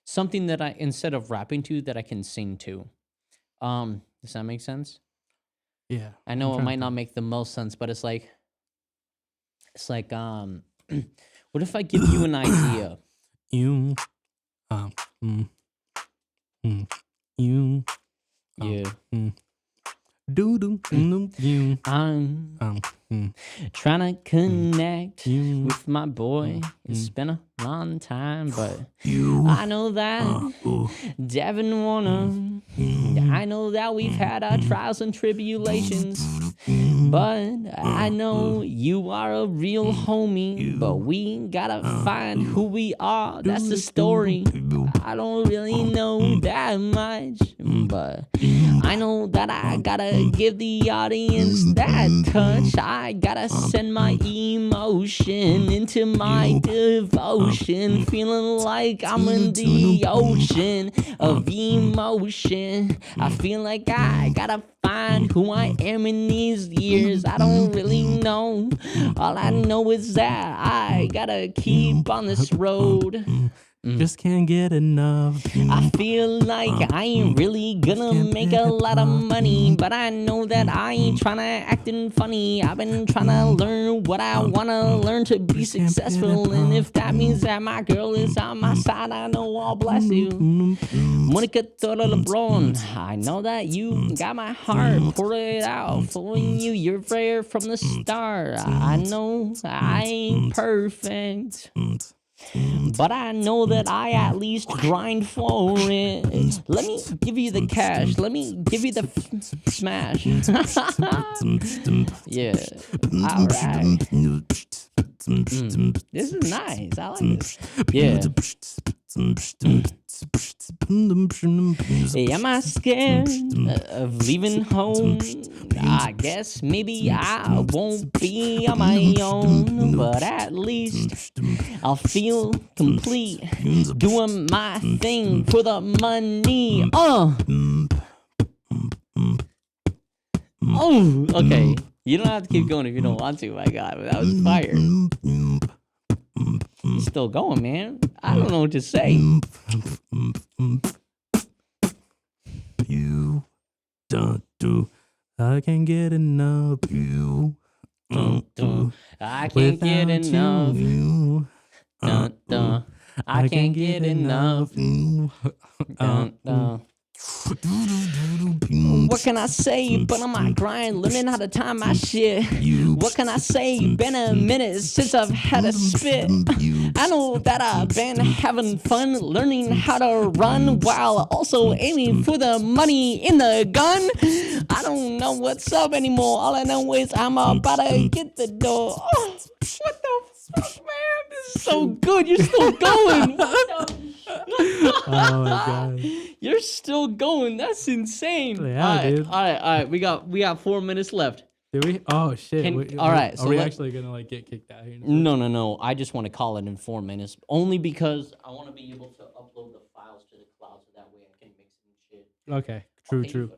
something that I instead of rapping to that I can sing to. Does that make sense? Yeah. I know it might not make the most sense, but it's like, what if I give you an idea? You. You. Yeah. I'm Hmm. trying to connect You. with my boy. It's been a long time, but I know that Devin Warner. I know that we've had our trials and tribulations, but I know you are a real homie. But we gotta find who we are. That's the story. I don't really know that much, but I know that I gotta give the audience that touch. I gotta send my emotion into my devotion, feeling like I'm in the ocean of emotion. I feel like I gotta find who I am in these years. I don't really know. All I know is that I gotta keep on this road. Just can't get enough. I feel like I ain't really gonna make a lot of money, but I know that I ain't tryna acting funny. I've been tryna learn what I wanna learn to be successful, and if that means that my girl is on my side, I know I'll bless you. Monica Toro LeBron, I know that you got my heart, pour it out, following you, you're there from the start. I know I ain't perfect, but I know that I at least grind for it. Let me give you the cash. Let me give you the smash. Yeah. All right. This is nice. I like this. Yeah. Am I scared of leaving home? I guess maybe I won't be on my own, but at least I'll feel complete doing my thing for the money. Oh, okay. You don't have to keep going if you don't want to, my God, but that was fire. He's still going, man. I don't know what to say. You don't do. I can't get enough. You. I can't get enough. You. I can't get enough. What can I say? But on my grind, learning how to time my shit. What can I say? Been a minute since I've had a spit. I know that I've been having fun, learning how to run while also aiming for the money in the gun. I don't know what's up anymore. All I know is I'm about to get the door. Oh, what the fuck, man? This is so good. You're still going. What the? Oh my God. You're still going. That's insane. Yeah, dude. All right. We got 4 minutes left. Do we? Oh shit. All right. Are So we actually gonna like get kicked out here? No. I just want to call it in 4 minutes, only because I want to be able to upload the files to the cloud, so that way I can mix and shit. Okay. True.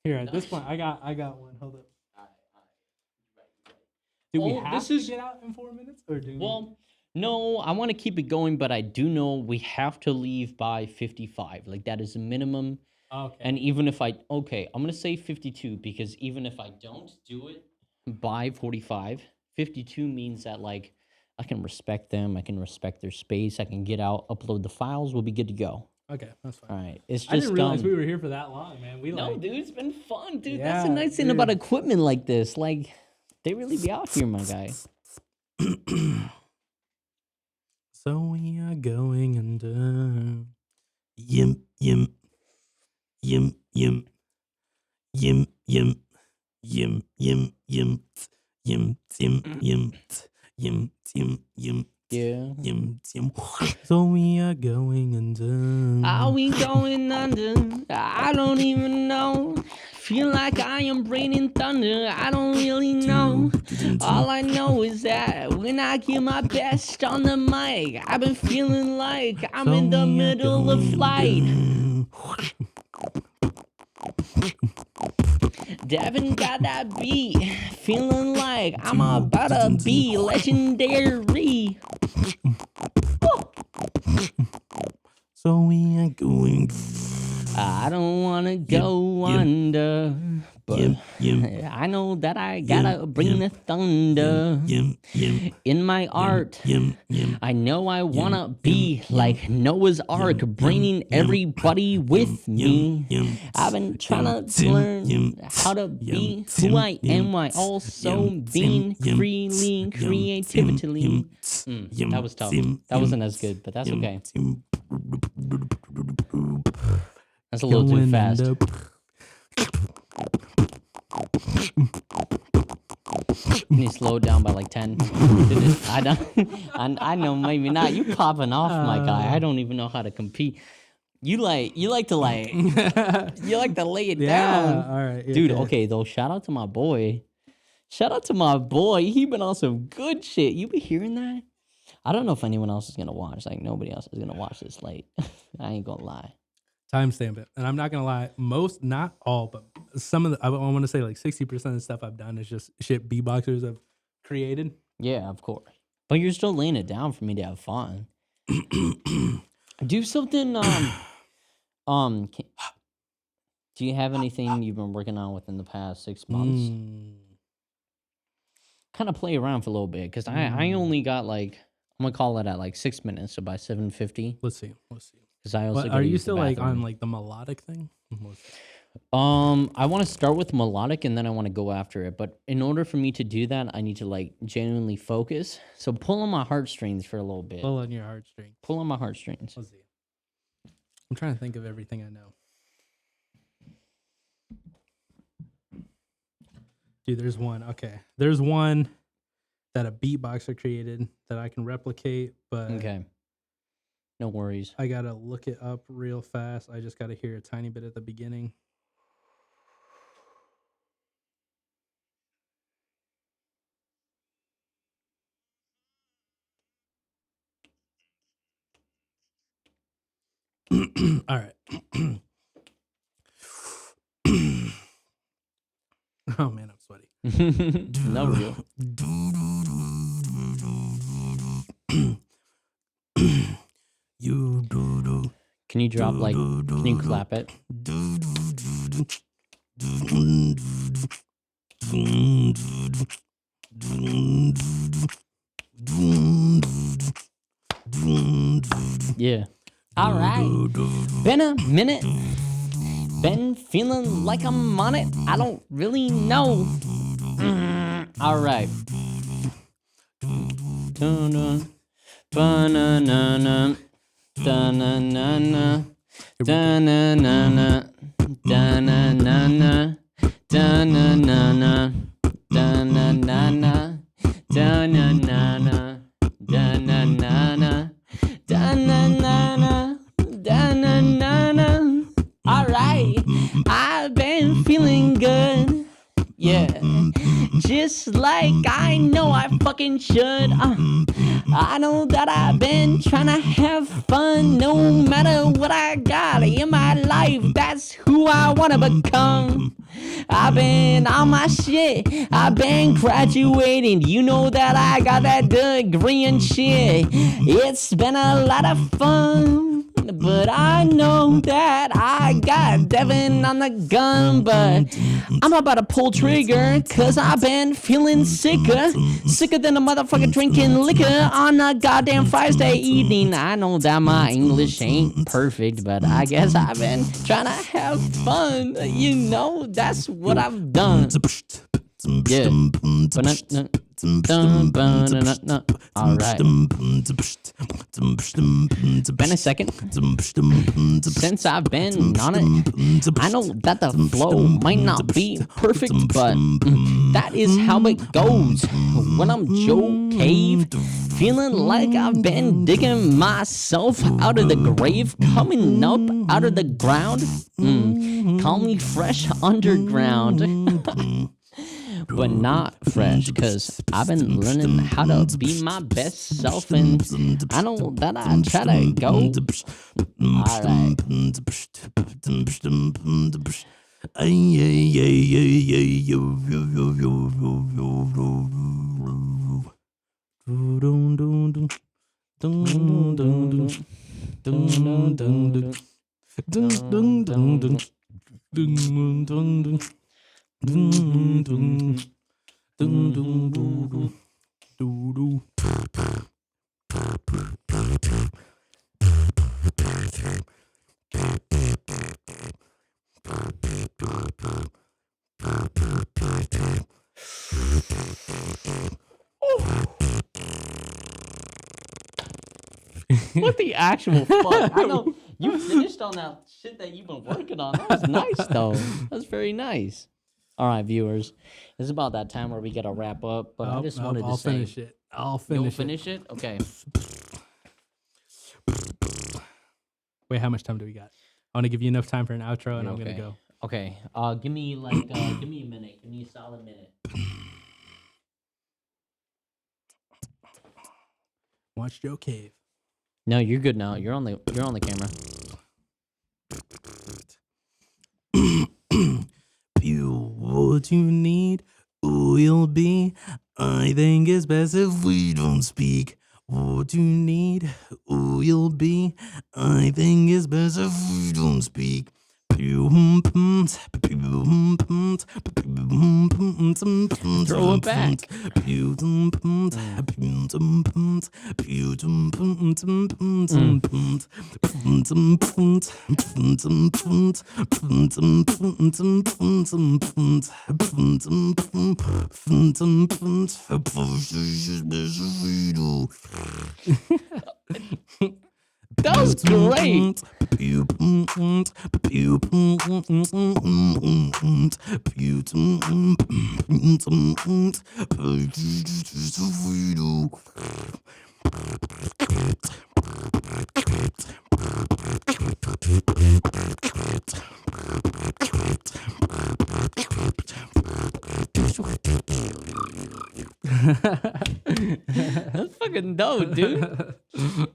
Here at this point, I got one. Hold up. All right. Do we have to get out in 4 minutes, or do we? Well, no, I want to keep it going, but I do know we have to leave by 55. Like, that is a minimum. Okay. And even if I'm going to say 52, because even if I don't do it by 45, 52 means that, like, I can respect them. I can respect their space. I can get out, upload the files. We'll be good to go. Okay, that's fine. All right. It's just I didn't realize we were here for that long, man. No, dude, it's been fun, dude. Yeah, That's the nice thing about equipment like this. Like, they really be out here, my guy. So we are going under. Yim. Yim. Yeah. So we are going under. Are we going under? I don't even know. Feel like I am raining thunder. I don't really know. All I know is that when I give my best on the mic, I've been feeling like I'm in the middle of flight. Devin got that beat, feeling like I'm about to be legendary. So we are going. I don't wanna go under, but I know that I gotta bring the thunder in my art. I know I wanna be like Noah's Ark, bringing everybody with me. I've been trying to learn how to be who I am while also being freely, creatively. That was tough. That wasn't as good, but that's okay. That's a little too fast. Can you slow it down by like 10? I don't. I know maybe not. You popping off, my guy. I don't even know how to compete. You like to lay it down. All right, Dude. Okay, though. Shout out to my boy. He been on some good shit. You be hearing that? I don't know if anyone else is gonna watch. Like nobody else is gonna watch this late. I ain't gonna lie. Timestamp it, and I'm not gonna lie. Most, not all, but some of the. I want to say like 60% of the stuff I've done is just shit beatboxers have created. Yeah, of course. But you're still laying it down for me to have fun. Do something. Do you have anything you've been working on within the past 6 months? Kind of play around for a little bit, because I only got like, I'm gonna call it at like 6 minutes, so by 7:50. Let's see. Because I also Are you still like on like the melodic thing? I want to start with melodic and then I want to go after it. But in order for me to do that, I need to like genuinely focus. So pull on my heartstrings for a little bit. Pull on your heartstrings. Pull on my heartstrings. Let's see. I'm trying to think of everything I know. Dude, there's one. Okay. There's one that a beatboxer created that I can replicate, but okay. No worries. I gotta look it up real fast. I just gotta hear a tiny bit at the beginning. All right. Oh man, I'm sweaty. No real. Can you drop like? Can you clap it? Yeah. All right. Been a minute. Been feeling like I'm on it. I don't really know. All right. Dun-dun. Ba-na-na-na. Da-na-na-na. Da-na-na-na. Da-na-na-na. Da-na-na-na. Da-na-na-na. Da-na-na-na. Da-na-na-na. Da-na-na-na. Da-na-na-na. All right, I've been feeling good. Yeah, just like I know I fucking should. I know that I've been trying to have fun no matter what I got in my life. That's who I want to become. I've been on my shit. I've been graduating. You know that I got that degree and shit. It's been a lot of fun. But I know that I got Devin on the gun. But I'm about to pull trigger, cause I've been feeling sicker than a motherfucker drinking liquor on a goddamn Friday evening. I know that my English ain't perfect, but I guess I've been trying to have fun. You know, that's what I've done. Yeah. Alright. Been a second since I've been on it. I know that the flow might not be perfect, but that is how it goes when I'm Joe Cave. Feeling like I've been digging myself out of the grave, coming up out of the ground. Call me fresh underground. But not fresh, cause I've been learning how to be my best self, and I know that I try to go. Alright. Dun, dun, dun, dun, dun, dun, dun. What the actual fuck? I know you finished on that shit that you've been working on. That was nice, though. That's very nice. All right, viewers, it's about that time where we gotta wrap up. But I just wanted to I'll say, finish it. I'll you'll finish it. finish it. Okay. Wait, how much time do we got? I want to give you enough time for an outro, and You're I'm gonna okay. go. Okay. Give me like give me a minute. Give me a solid minute. Watch Joe Cave. No, you're good now. You're on the camera. You what you need, who you'll be. I think it's best if we don't speak. What you need, who you'll be. I think it's best if we don't speak. Throw it back. That was great. That's fucking dope, dude.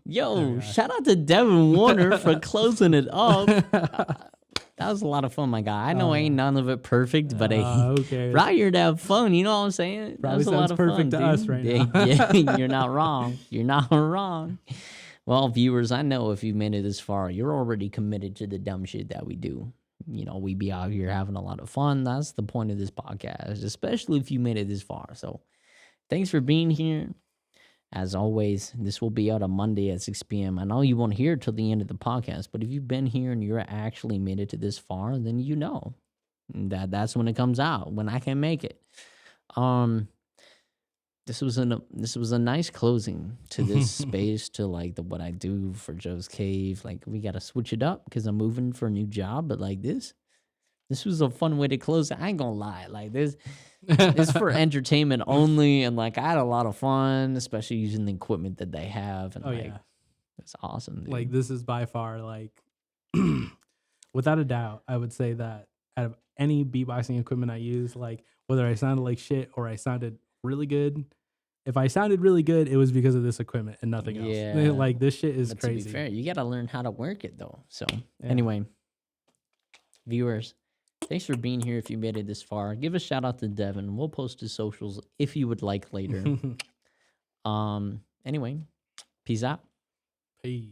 Yo, shout out to Devin Warner for closing it up. That was a lot of fun, my guy. I know ain't none of it perfect, but who cares? right here to have fun. You know what I'm saying? That Probably was a lot sounds of perfect fun, to us dude. right Yeah, now. yeah, you're not wrong. You're not wrong. Well, viewers, I know if you made it this far, you're already committed to the dumb shit that we do. You know, we be out here having a lot of fun. That's the point of this podcast, especially if you made it this far. So thanks for being here. As always, this will be out on Monday at 6 p.m. I know you won't hear it till the end of the podcast, but if you've been here and you're actually made it to this far, then you know that's when it comes out, when I can make it. This was a nice closing to this space, to like what I do for Joe's Cave. Like, we gotta switch it up because I'm moving for a new job, but like this was a fun way to close it. I ain't gonna lie, like this. It's for entertainment only, and like I had a lot of fun, especially using the equipment that they have. And it's awesome, dude. Like, this is by far, like, without a doubt, I would say that out of any beatboxing equipment I use, like, whether I sounded like shit or I sounded really good, if I sounded really good, it was because of this equipment and nothing else. Yeah. Like, this shit is But crazy. to be fair, you gotta learn how to work it though. So Yeah. anyway, viewers, thanks for being here. If you made it this far, give a shout out to Devin. We'll post his socials if you would like later. Anyway, peace out. Peace.